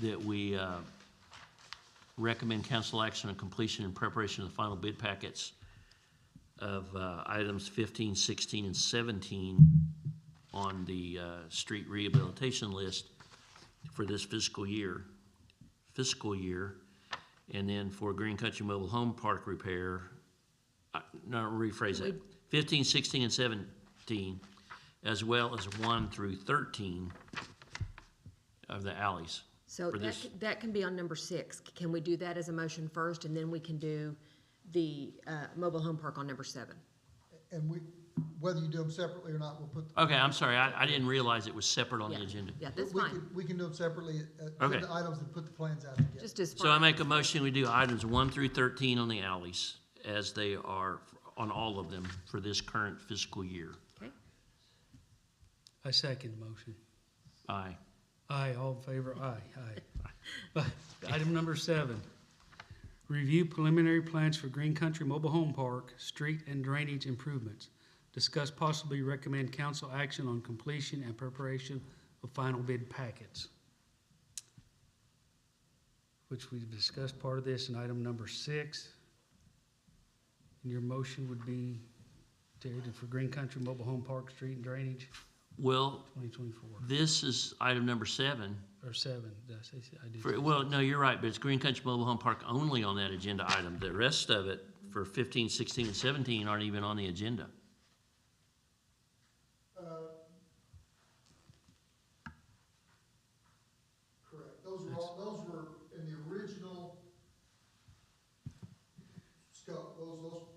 that we recommend council action on completion and preparation of the final bid packets of items 15, 16, and 17 on the street rehabilitation list for this fiscal year. And then for Green Country Mobile Home Park repair, no, rephrase that, 15, 16, and 17, as well as 1 through 13 of the alleys. So For this- that can be on number 6. Can we do that as a motion first, and then we can do the mobile home park on number 7? And whether you do them separately or not, we'll put. Okay, I'm sorry, I didn't realize it was separate on the Yeah. agenda. Yeah, that's we fine. can- We can do them separately, Okay. the items and put the plans out together. Just as So I far, make a motion, we do items 1 through 13 on the alleys, as they are on all of them for this current fiscal year. okay? I second the motion. Aye. Aye, all in favor, aye, aye. Item number 7, review preliminary plans for Green Country Mobile Home Park, street and drainage improvements. Discuss possibly recommend council action on completion and preparation of final bid packets. Which we've discussed part of this in item number 6. And your motion would be, Terry, for Green Country Mobile Home Park, street and drainage, Well, 2024, this is item number 7. or 7, did I say, I did. Well, no, you're right, but it's Green Country Mobile Home Park only on that agenda item. The rest of it for 15, 16, and 17 aren't even on the agenda. Correct. Those were in the original scope.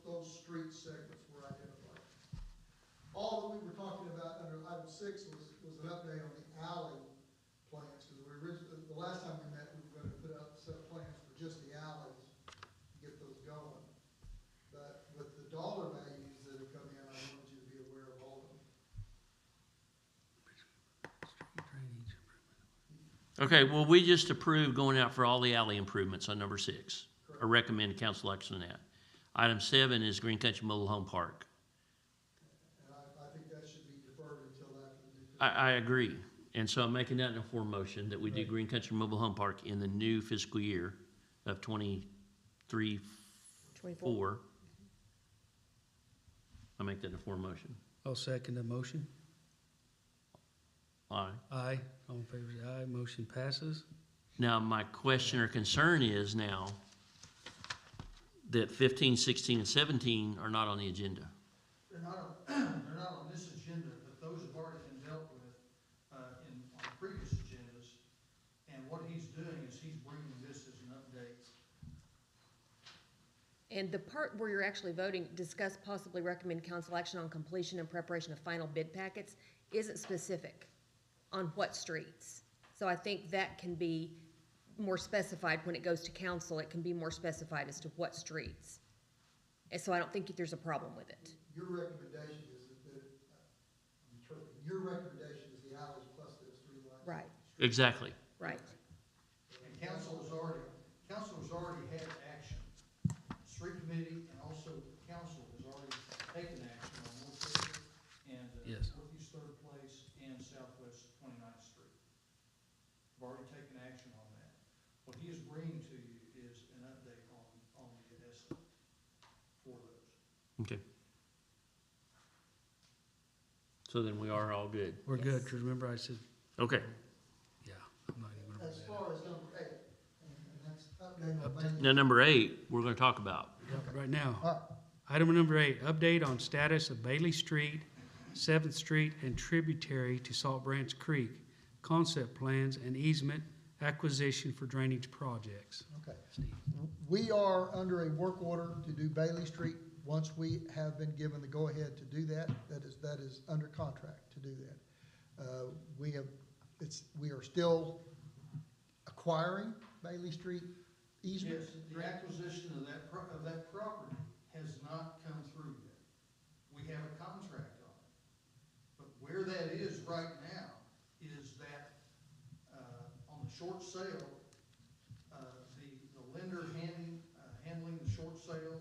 Those street segments were identified. All that we were talking about under item 6 was an update on the alley plans, because the last time we met, we were gonna put up a set of plans for just the alleys to get those going. But with the dollar values that have come in, I wanted you to be aware of all of them. Drainage. Okay, well, we just approved going out for all the alley improvements on number 6. Or recommend council action on that. Item 7 is Green Country Mobile Home Park. And I think that should be deferred until after the new. I agree. And so I'm making that in a form motion that we do Green Country Mobile Home Park in the new fiscal year of 23, 24. 4. I make that in a form motion. I'll second the motion. Aye. Aye, all in favor, say aye, motion passes. Now, my question or concern is now that 15, 16, and 17 are not on the agenda. They're not on this agenda, but those have already been dealt with, on previous agendas. And what he's doing is he's bringing this as an update. And the part where you're actually voting, discuss possibly recommend council action on completion and preparation of final bid packets, isn't specific on what streets. So I think that can be more specified when it goes to council. It can be more specified as to what streets. And so I don't think there's a problem with it. Your recommendation is your recommendation is the alleys plus the street lights. Right, Exactly. right. And council has already had action. Street committee and also council has already taken action on North Third and Yes. Northeast Third Place and Southwest 29th Street. We've already taken action on that. What he is bringing to you is an update on the estimate for those. Okay. So then we are all good. We're good, Yes. because remember I said, Okay. yeah, I'm not even gonna As bring that far up. as number 8, and that's update on Bailey. Now, number 8, we're gonna talk about. Yep, right now. All right, Item number 8, update on status of Bailey Street, 7th Street, and tributary to Salt Branch Creek, concept plans and easement acquisition for drainage projects. okay. Steve. We are under a work order to do Bailey Street. Once we have been given the go-ahead to do that, that is under contract to do that. We are still acquiring Bailey Street easement. Yes, the acquisition of that property has not come through yet. We have a contract on it. But where that is right now is that, on the short sale, the lender handling the short sale,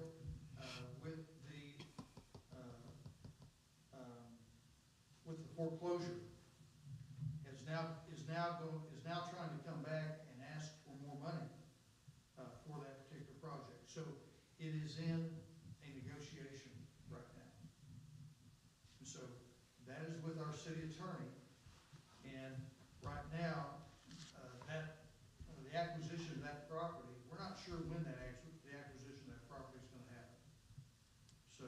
with the foreclosure is now trying to come back and ask is in a negotiation right now. And so that is with our city attorney, and right now, the acquisition of that property, we're not sure when the acquisition of that property is gonna happen. So,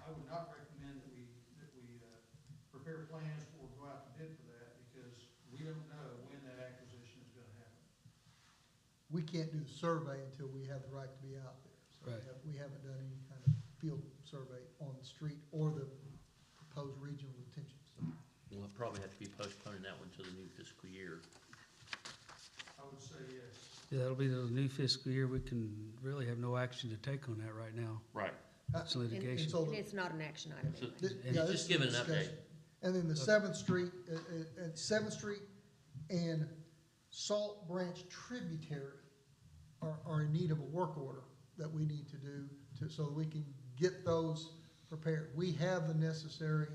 I would not recommend that we prepare plans or go out to bid for that, because we don't know when that acquisition is gonna happen. We can't do the survey until we have the right to be out there. So Right. we haven't done any kind of field survey on the street or the proposed regional detention center. We'll probably have to be postponing that one to the new fiscal year. I would say yes. Yeah, that'll be the new fiscal year. We can really have no action to take on that right now. Right. It's And litigation. so and it's not an action item So- anyway. And Yeah, just this is give a an update. discussion. And then the Seventh Street, Seventh Street and Salt Branch tributary are in need of a work order that we need to do so that we can get those prepared. We have the necessary,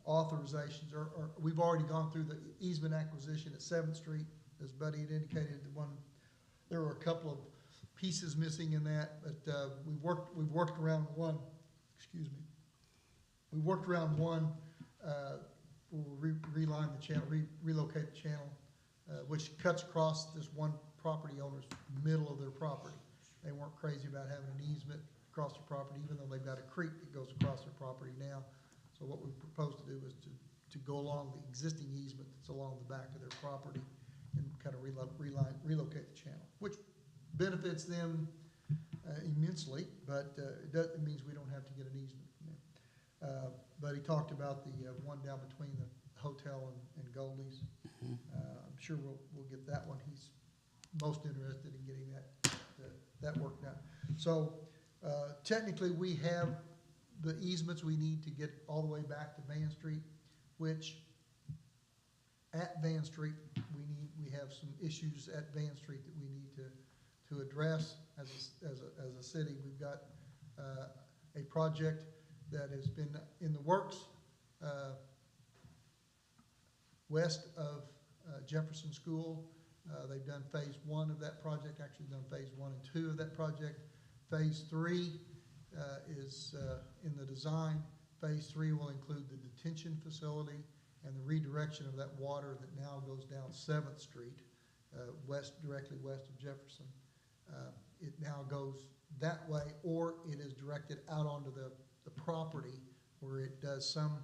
authorizations, or we've already gone through the easement acquisition at Seventh Street, as Buddy had indicated, there were a couple of pieces missing in that, but, we've worked around one, excuse me. We worked around one, we'll reline the channel, relocate the channel, which cuts across this one property owner's middle of their property. They weren't crazy about having an easement across their property, even though they've got a creek that goes across their property now. So what we propose to do is to go along the existing easement that's along the back of their property and kind of relocate the channel, which benefits them immensely, but it means we don't have to get an easement from them. But he talked about the one down between the hotel and Goldie's. I'm sure we'll get that one. He's most interested in getting that worked out. So technically, we have the easements we need to get all the way back to Van Street, which at Van Street, we have some issues at Van Street that we need to address as a city. We've got a project that has been in the works west of Jefferson School. They've done phase 1 of that project, actually done phase 1 and 2 of that project. Phase 3 is in the design. Phase 3 will include the detention facility and the redirection of that water that now goes down 7th Street, directly west of Jefferson. It now goes that way, or it is directed out onto the property where it does some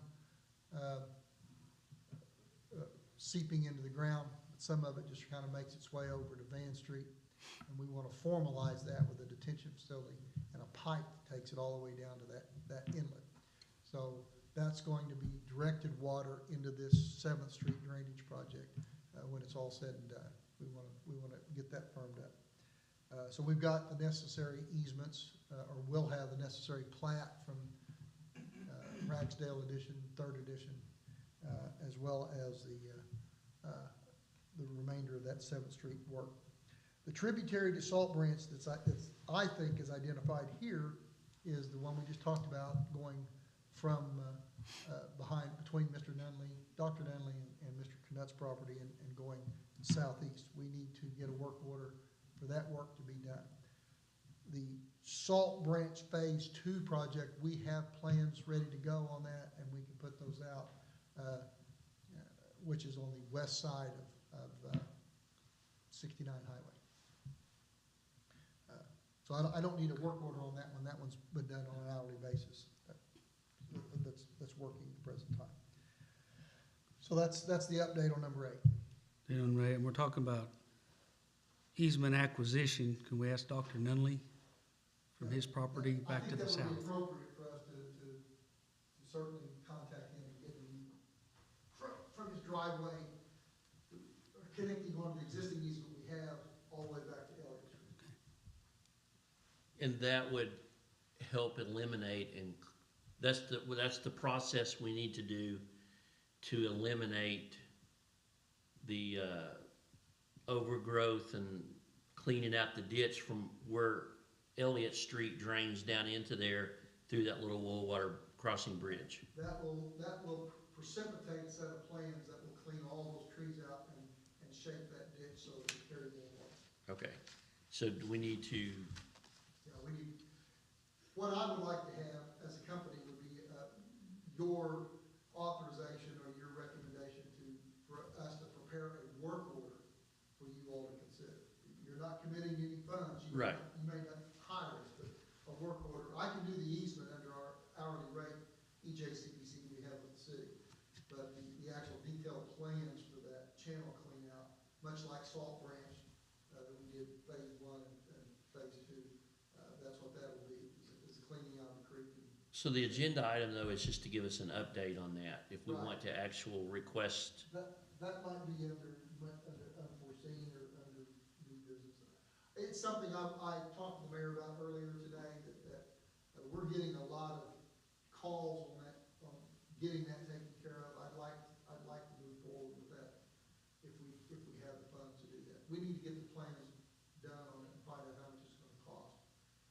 seeping into the ground. Some of it just kind of makes its way over to Van Street, and we want to formalize that with a detention facility and a pipe that takes it all the way down to that inlet. So that's going to be directed water into this 7th Street drainage project when it's all said and done. We want to get that firmed up. So we've got the necessary easements, or will have the necessary plat from Ragsdale Edition, 3rd edition, as well as the remainder of that 7th Street work. The tributary to Salt Branch that's I think is identified here is the one we just talked about, going from between Mr. Nunley, Dr. Nunley and Mr. Knutt's property and going southeast. We need to get a work order for that work to be done. The Salt Branch Phase 2 project, we have plans ready to go on that, and we can put those out, which is on the west side of 69 Highway. So I don't need a work order on that one. That one's been done on an hourly basis. That's working at the present time. So that's the update on number 8. And we're talking about easement acquisition. Can we ask Dr. Nunley from his property back to the south? I think that would be appropriate for us to certainly contact him and get an easement from his driveway, connecting on the existing easement we have all the way back to Elliott Street. And that would help eliminate, and that's the process we need to do to eliminate the overgrowth and cleaning out the ditch from where Elliott Street drains down into there through that little wool water crossing bridge. That will precipitate a set of plans that will clean all those trees out and shape that ditch so that it carries more water. Okay. So do we need to, We need, what I would like to have as a company would be, your authorization or your recommendation for us to prepare a work order for you all to consider. You're not committing any funds. Right. You may not hire us, but a work order, I can do the easement under our hourly rate, EJCPC we have with the city. But the actual detailed plans for that channel clean out, much like Salt Branch, that we did phase one and phase two, that's what that will be, is cleaning out the creek. so the agenda item though is just to give us an update on that, if we Right. want to actual request. That might be under unforeseen or under new business. It's something I talked to the mayor about earlier today, that we're getting a lot of calls on that, on getting that taken care of. I'd like to move forward with that if we have the funds to do that. We need to get the plans done on it and find out how much it's gonna cost.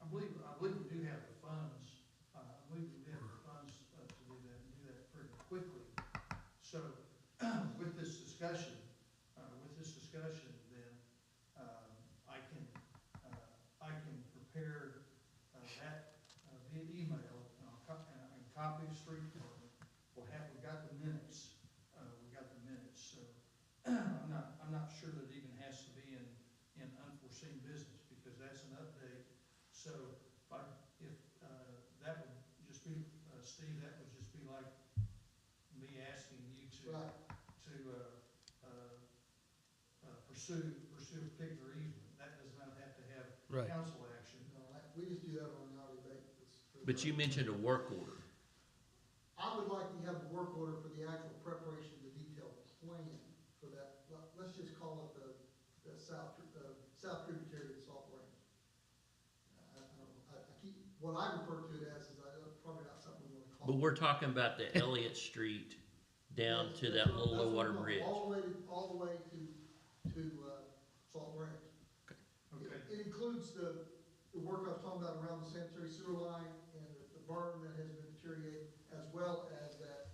I believe we do have the funds, to do that and do that pretty quickly. So, with this discussion, then, I can prepare, that, via email, and copy of street department. We've got the minutes, so, I'm not sure that it even has to be in unforeseen business, because that's an update. So, that would just be, Steve, that would just be like me asking you to, Right. pursue a particular easement. That does not have to have Right. council action. No, we just do that on an hourly basis. But you mentioned a work order. I would like to have a work order for the actual preparation of the detailed plan for that. Let's just call it the south tributary of the Salt Range. I don't know, I keep, what I refer to it as is probably not something we want to call. But we're talking about the Elliott Street down Yes, to that's that what- little that's low what water I'm talking bridge. about, all the way to Salt Range. Okay. It includes the work I was talking about around the sanitary sewer line and the berm that has been deteriorated, as well as that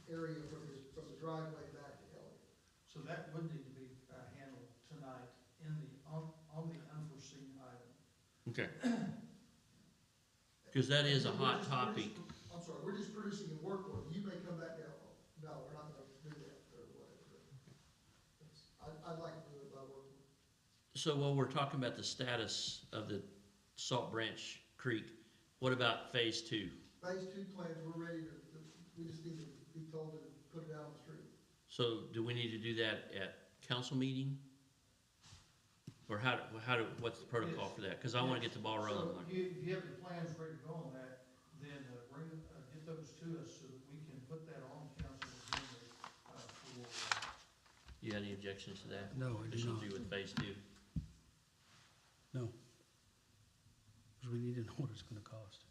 area from the driveway back to Elliott. So that would need to be handled tonight on the unforeseen item. Okay. Because that is a We're hot just- topic. I'm sorry, we're just producing a work order. You may come back and, no, we're not gonna do that, or whatever. I'd like to do it by work order. So while we're talking about the status of the Salt Branch Creek, what about phase two? Phase two plans, we're ready to, we just need to be told to put it out on the street. So do we need to do that at council meeting? Or what's the protocol for that? Because I want to get the ball rolling. So if you have the plans ready to go on that, then get those to us so that we can put that on council agenda for, You got any objections to that? No, I do This will not. do with phase two. No. Because we need to know what it's gonna cost.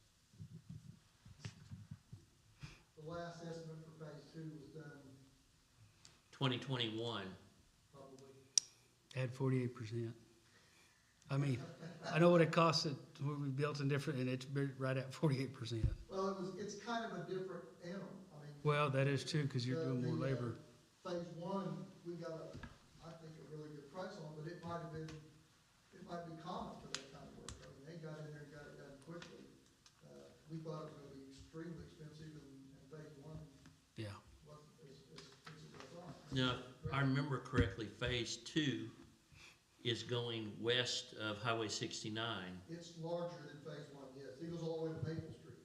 The last estimate for phase two was done 2021. probably, Add 48%. I mean, I know what it costs it, when we built in different, and it's right at 48%. well, it's kind of a different animal. I mean. Well, that is true, because you're doing more labor. Phase one, we got I think a really good price on, but it might be common for that kind of work. I mean, they got in there and got it done quickly. We thought it was gonna be extremely expensive, and phase one Yeah. wasn't as expensive as I thought. Now, if I remember correctly, phase two is going west of Highway 69. It's larger than phase one, yes. It goes all the way to Maple Street,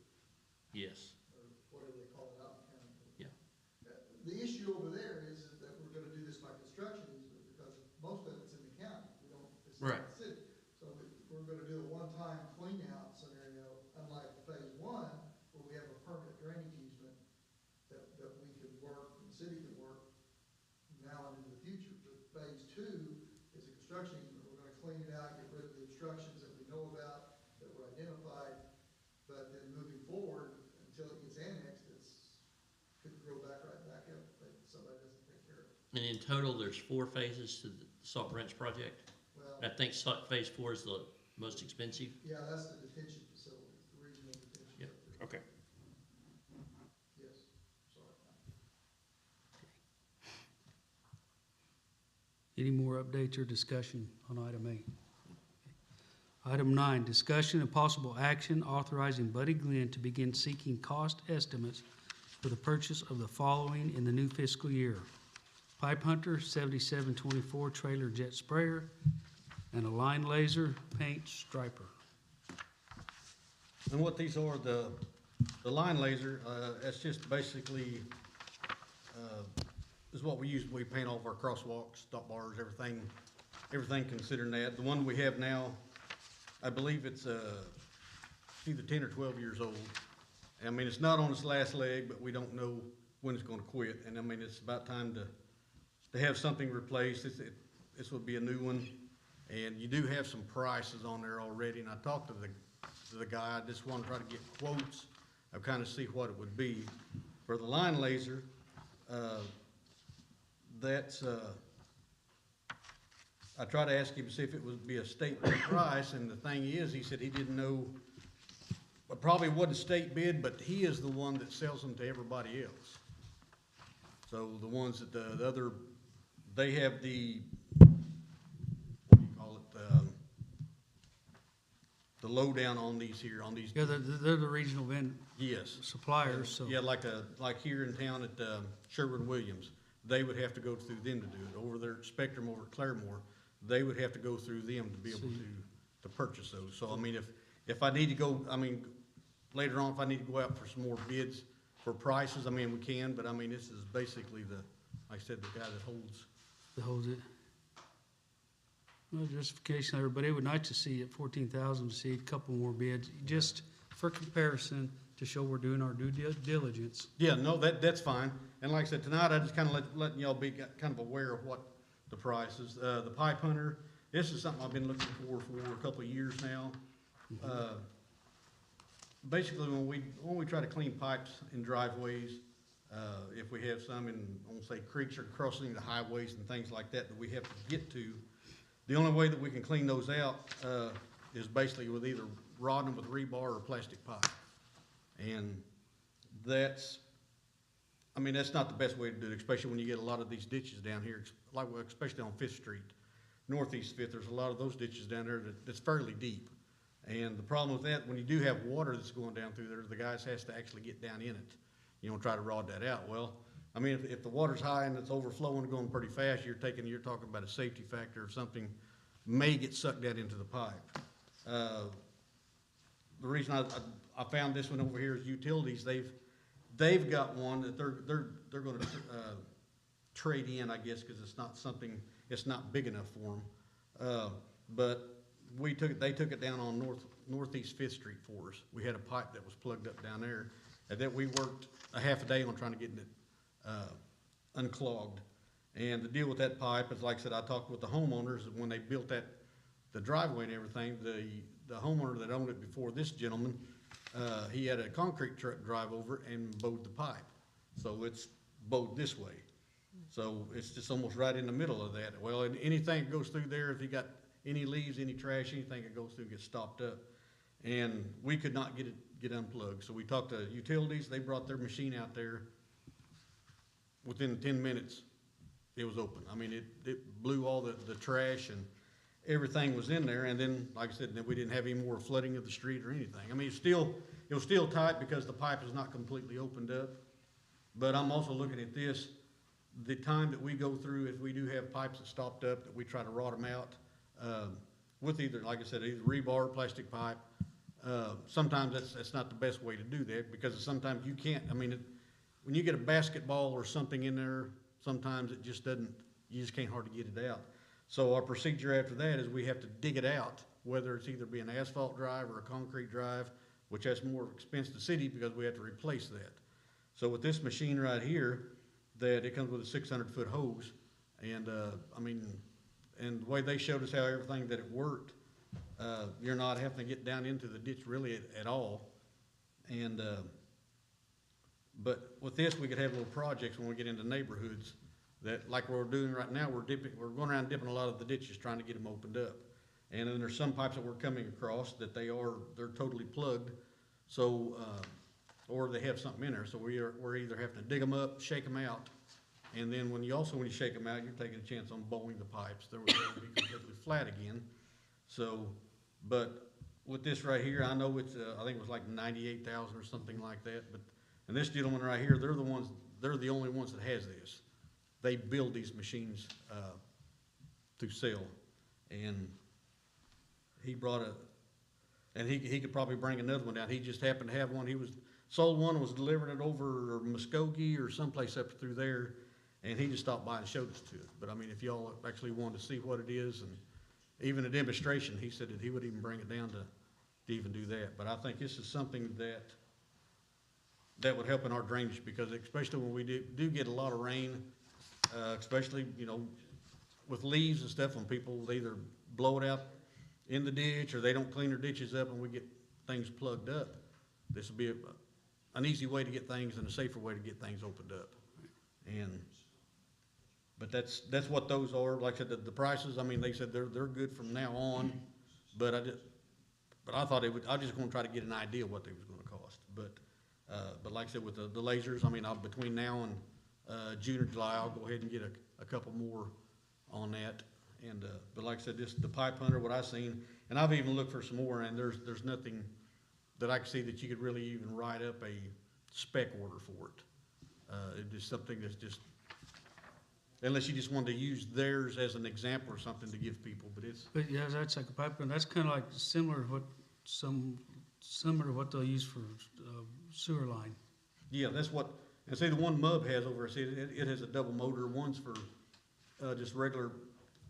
Yes. or whatever they call it out in county. Yeah. The issue over there is that we're gonna do this by construction easement, because most of it's in the county. We don't, it's not Right. the city. So we're gonna do a one-time clean out scenario, unlike phase one, where we have a permanent drainage easement that we can work, and the city can work now and into the future. But phase two is a construction easement. We're gonna clean it out, get rid of the obstructions that we know about, that were identified. But then moving forward, until it gets annexed, could grow back right back up if somebody doesn't take care of it. And in total, there's 4 phases to the Salt Branch project. Well, I think phase 4 is the most expensive. yeah, that's the detention facility, the regional detention. Yep. facility. Okay. Yes, sorry. Any more updates or discussion on item 8? Item 9, discussion and possible action authorizing Buddy Glenn to begin seeking cost estimates for the purchase of the following in the new fiscal year: Pipe Hunter 7724 trailer jet sprayer and a line laser paint striper. And what these are, the line laser, that's just basically, is what we use, we paint all of our crosswalks, stop bars, everything considering that. The one we have now, I believe it's either 10 or 12 years old. I mean, it's not on its last leg, but we don't know when it's gonna quit. And I mean, it's about time to have something replaced. This would be a new one. And you do have some prices on there already. And I talked to the guy, I just wanna try to get quotes of kind of see what it would be. For the line laser, that's, I tried to ask him to see if it would be a state bid price, and the thing is, he said he didn't know, it probably wasn't state bid, but he is the one that sells them to everybody else. So the ones that the other, they have the, what do you call it, the lowdown on these here, on these. Yeah, they're the regional Yes. suppliers, so. Yeah, like here in town at Sherwin-Williams, they would have to go through them to do it. Over there at Spectrum over at Claremore, they would have to go through them to be able to purchase those. So, I mean, if I need to go, I mean, later on, if I need to go out for some more bids for prices, I mean, we can, but I mean, this is basically like I said, the guy that holds it. No justification there, but it would nice to see at 14,000, to see a couple more bids, just for comparison, to show we're doing our due diligence. Yeah, no, that's fine. And like I said, tonight, I just kind of letting y'all be kind of aware of what the price is. The Pipe Hunter, this is something I've been looking for a couple of years now. Basically, when we try to clean pipes in driveways, if we have some in, say, creeks or crossing the highways and things like that we have to get to, the only way that we can clean those out is basically with either rodding them with rebar or plastic pipe. And that's not the best way to do it, especially when you get a lot of these ditches down here, especially on Fifth Street, Northeast Fifth. There's a lot of those ditches down there that's fairly deep. And the problem with that, when you do have water that's going down through there, the guys has to actually get down in it, try to rod that out. Well, I mean, if the water's high and it's overflowing, going pretty fast, you're talking about a safety factor of something may get sucked out into the pipe. The reason I found this one over here is utilities. They've got one that they're going to trade in, I guess, because it's not big enough for them. But they took it down on Northeast Fifth Street for us. We had a pipe that was plugged up down there, and that we worked a half a day on trying to get it unclogged. And the deal with that pipe is, like I said, I talked with the homeowners when they built the driveway and everything. The homeowner that owned it before this gentleman, he had a concrete truck drive over and bowed the pipe. So it's bowed this way. So it's just almost right in the middle of that. Well, and anything that goes through there, if you got any leaves, any trash, anything that goes through gets stopped up. And we could not get unplugged. So we talked to utilities. They brought their machine out there. Within 10 minutes, it was open. I mean, it blew all the trash and everything was in there. And then, like I said, we didn't have any more flooding of the street or anything. I mean, it was still tight because the pipe is not completely opened up. But I'm also looking at this, the time that we go through, if we do have pipes that stopped up, that we try to rod them out with either, like I said, either rebar or plastic pipe. Sometimes that's not the best way to do that, because sometimes you can't, I mean, when you get a basketball or something in there, sometimes it just doesn't, you just can't hardly get it out. So our procedure after that is we have to dig it out, whether it's either be an asphalt drive or a concrete drive, which has more expense to the city because we have to replace that. So with this machine right here, that it comes with a 600-foot hose, and I mean, and the way they showed us how everything that it worked, you're not having to get down into the ditch really at all. And but with this, we could have little projects when we get into neighborhoods that, like we're doing right now, we're going around dipping a lot of the ditches trying to get them opened up. And then there's some pipes that we're coming across that they're totally plugged, so or they have something in there. So we're either having to dig them up, shake them out, and then when you shake them out, you're taking a chance on bowing the pipes. They'll be completely flat again. So But with this right here, I know it's, I think it was like 98,000 or something like that, but, and this gentleman right here, they're the only ones that has this. They build these machines, to sell, and he brought and he could probably bring another one down. He just happened to have one. He sold one and was delivering it over Muskogee or someplace up through there, and he just stopped by and showed us to it. But I mean, if y'all actually wanted to see what it is, and even a demonstration, he said that he would even bring it down to even do that. But I think this is something that would help in our drainage, because especially when we do get a lot of rain, especially, you know, with leaves and stuff, when people either blow it out in the ditch or they don't clean their ditches up and we get things plugged up, this would be an easy way to get things and a safer way to get things opened up. But that's what those are. Like I said, the prices, I mean, they said they're good from now on, but I thought I'm just gonna try to get an idea of what they was gonna cost. But like I said, with the lasers, I mean, between now and June or July, I'll go ahead and get a couple more on that. And but like I said, the pipe hunter, what I've seen, and I've even looked for some more, and there's nothing that I can see that you could really even write up a spec order for it. It's just something that's just, unless you just wanted to use theirs as an example or something to give people, But yeah, that's like a pipe, and that's kind of like similar to what they'll use for sewer line. yeah, that's what, and see the one MUB has over, see, it has a double motor. One's for just regular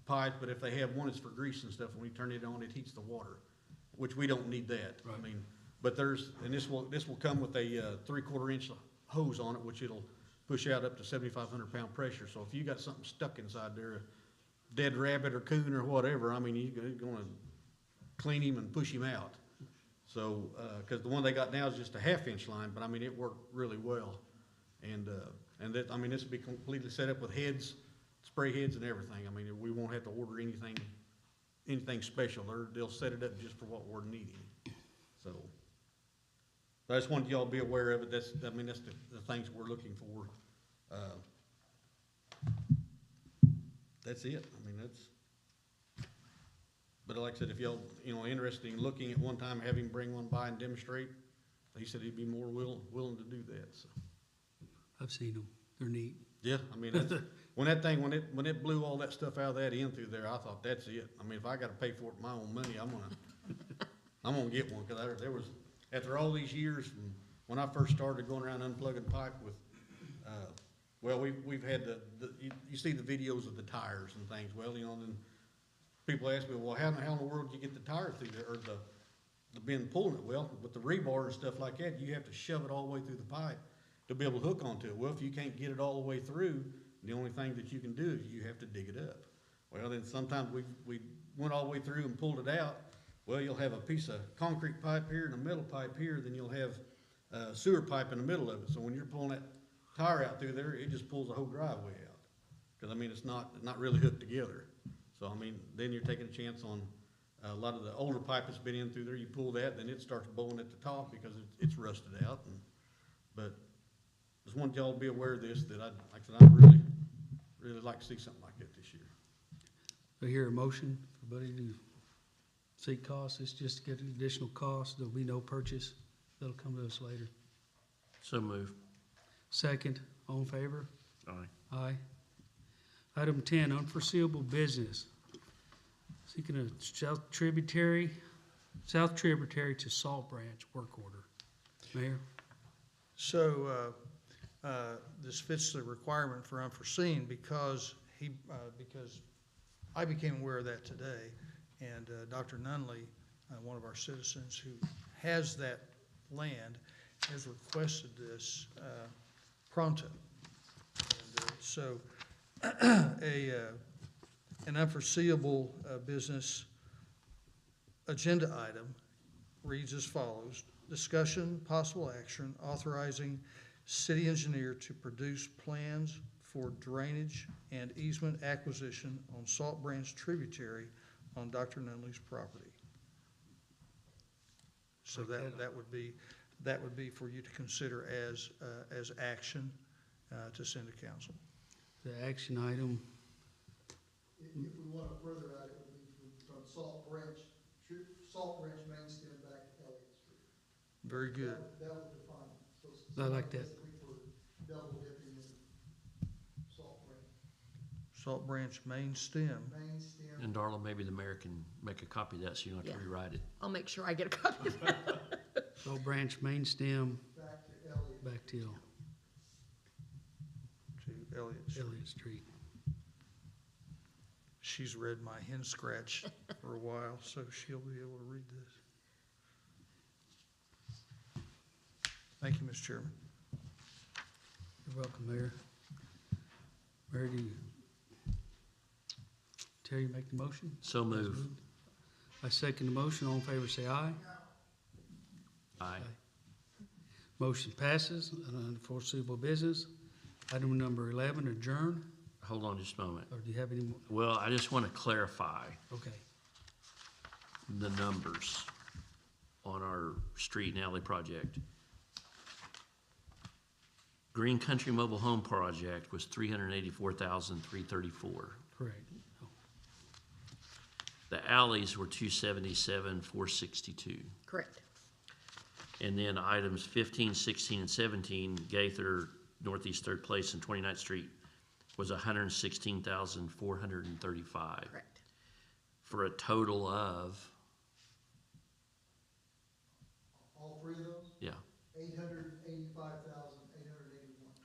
pipe, but if they have one, it's for grease and stuff. When we turn it on, it heats the water, which we don't need that. Right. I mean, but and this will come with a 3/4 inch hose on it, which it'll push out up to 7,500 pound pressure. So if you got something stuck inside there, a dead rabbit or coon or whatever, I mean, you're gonna clean him and push him out. So, cause the one they got now is just a 1/2 inch line, but I mean, it worked really well. And that, I mean, this will be completely set up with heads, spray heads and everything. I mean, we won't have to order anything special. They'll set it up just for what we're needing. So, I just wanted y'all to be aware of it. That's the things we're looking for. That's it. I mean, but like I said, if y'all, interested in looking at one time, have him bring one by and demonstrate, he said he'd be more willing to do that, so. I've seen them. They're neat. Yeah, I mean, when it blew all that stuff out of that end through there, I thought, that's it. I mean, if I gotta pay for it with my own money, I'm gonna get one, cause there was, after all these years from when I first started going around unplugging pipe with, well, we've had you see the videos of the tires and things. Well, then people ask me, well, how in the world do you get the tire through there, or the bin pulling it? Well, with the rebar and stuff like that, you have to shove it all the way through the pipe to be able to hook onto it. Well, if you can't get it all the way through, the only thing that you can do is you have to dig it up. Well, then sometimes we went all the way through and pulled it out. Well, you'll have a piece of concrete pipe here and a metal pipe here, then you'll have a sewer pipe in the middle of it. So when you're pulling that tire out through there, it just pulls the whole driveway out. Because I mean, it's not really hooked together. So I mean, then you're taking a chance on a lot of the older pipe that's been in through there. You pull that, then it starts bowing at the top because it's rusted out. But just wanted y'all to be aware of this, that like I said, I'd really like to see something like that this year. I hear a motion for Buddy to seek costs. It's just to get an additional cost. There'll be no purchase. That'll come to us later. So move. Second, all in favor? Aye. Aye. Item 10, unforeseeable business. Seeking a south tributary to Salt Branch work order. Mayor? So, this fits the requirement for unforeseen because I became aware of that today. And, Dr. Nunley, one of our citizens who has that land, has requested this, pronto. And, so, an unforeseeable, business agenda item reads as follows: discussion, possible action, authorizing city engineer to produce plans for drainage and easement acquisition on Salt Branch tributary on Dr. Nunley's property. So that would be for you to consider as action to send to council. The action item, If we want to further out, it would be from Salt Branch Salt Branch main stem back to Elliott Street. Very good. That would define it. So I like that. basically for double dipping in Salt Branch. Salt Branch main stem. Main stem. And Darla, maybe the mayor can make a copy of that so you don't have to Yeah. rewrite it. I'll make sure I get a copy of that. Salt Branch main stem Back to Elliott. back till To Elliott Street. Elliott Street. She's read my hen scratch for a while, so she'll be able to read this. Thank you, Mr. Chairman. You're welcome, Mayor. Mayor, do you, Terry, make the motion? So move. I second the motion. All in favor, say aye. Aye. Motion passes. Unforeseeable business. Item number 11, adjourn. Hold on just a moment. Or do you have any more? Well, I just want to clarify Okay. the numbers on our street and alley project. Green Country Mobile Home Project was $384,334. Correct. The alleys were $277,462. Correct. And then items 15, 16, and 17, Gaither, Northeast Third Place, and 29th Street was $116,435. Correct. For a total of, All three of those, yeah. 885,881.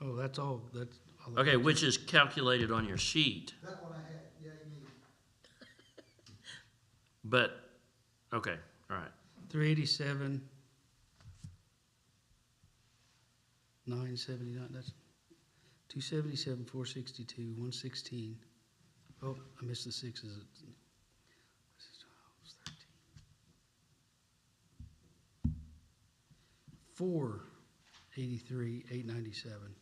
Oh, that's all, that's. all. Okay, which is calculated on your sheet, That one I had, yeah, you need. but, okay, all right. 387, 979, that's 277, 462, 116. Oh, I missed the sixes. 483, 897.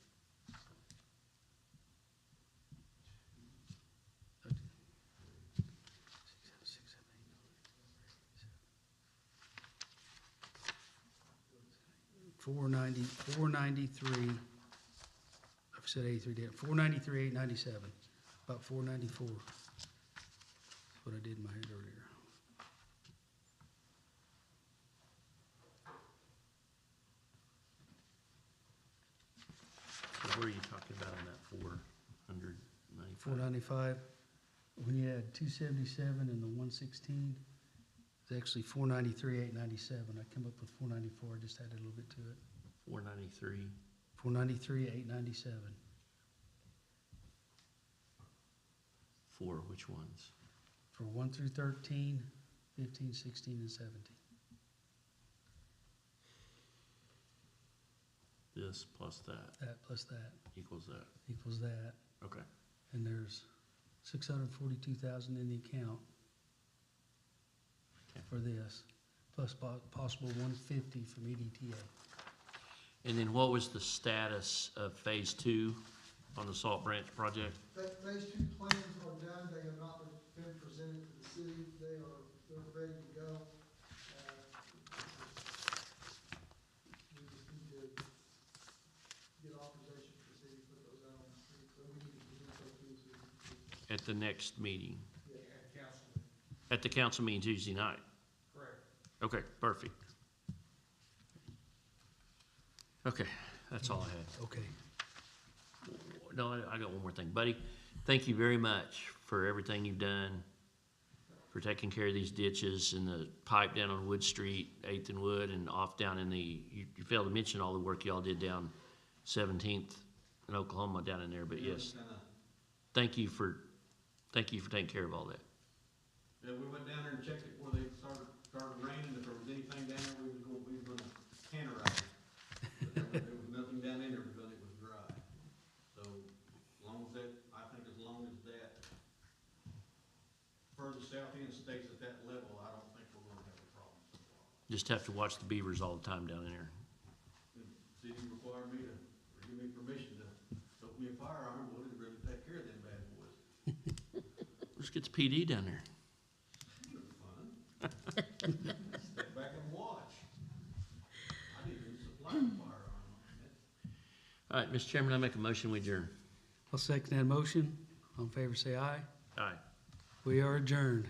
$493, I've said 83, didn't I? $493, 897, about $494. That's what I did in my head earlier. So where are you talking about on that 495? 495, when you add 277 and the 116, it's actually 493, 897. I come up with 494, I just added a little bit to it. 493, 493, 897. for which ones? For 1 through 13, 15, 16, and 17. This plus that That plus that equals that. equals that. Okay. And there's 642,000 in the account Okay. for this, plus possible 150 from EDTA. And then what was the status of phase 2 on the Salt Branch project? Phase two plans are done, they have not been presented to the city, they're ready to go. We just need to get authorization from the city to put those out on the street, so we need to present those to the city. At the next meeting? Yeah, council. At the council meeting Tuesday night? Correct. Okay, perfect. Okay, that's all I had. Okay. No, I got one more thing. Buddy, thank you very much for everything you've done, for taking care of these ditches and the pipe down on Wood Street, 8th and Wood, and off down in the, you failed to mention all the work y'all did down 17th in Oklahoma down in there, but yes, thank you for taking care of all that. Yeah, we went down there and checked it before they started raining, if there was anything down there, we was gonna canterize it. But there was nothing down in there because it was dry. So, as long as that, I think as long as that further south end stays at that level, I don't think we're gonna have a problem so far. Just have to watch the beavers all the time down in there. The city required me to, or give me permission to open me a firearm, well, it really take care of them bad boys. Let's get the PD down there. Fun. Step back and watch. I didn't even supply a firearm on that. All right, Mr. Chairman, I make a motion, we adjourn. I'll second that motion. All in favor, say aye. Aye. We are adjourned.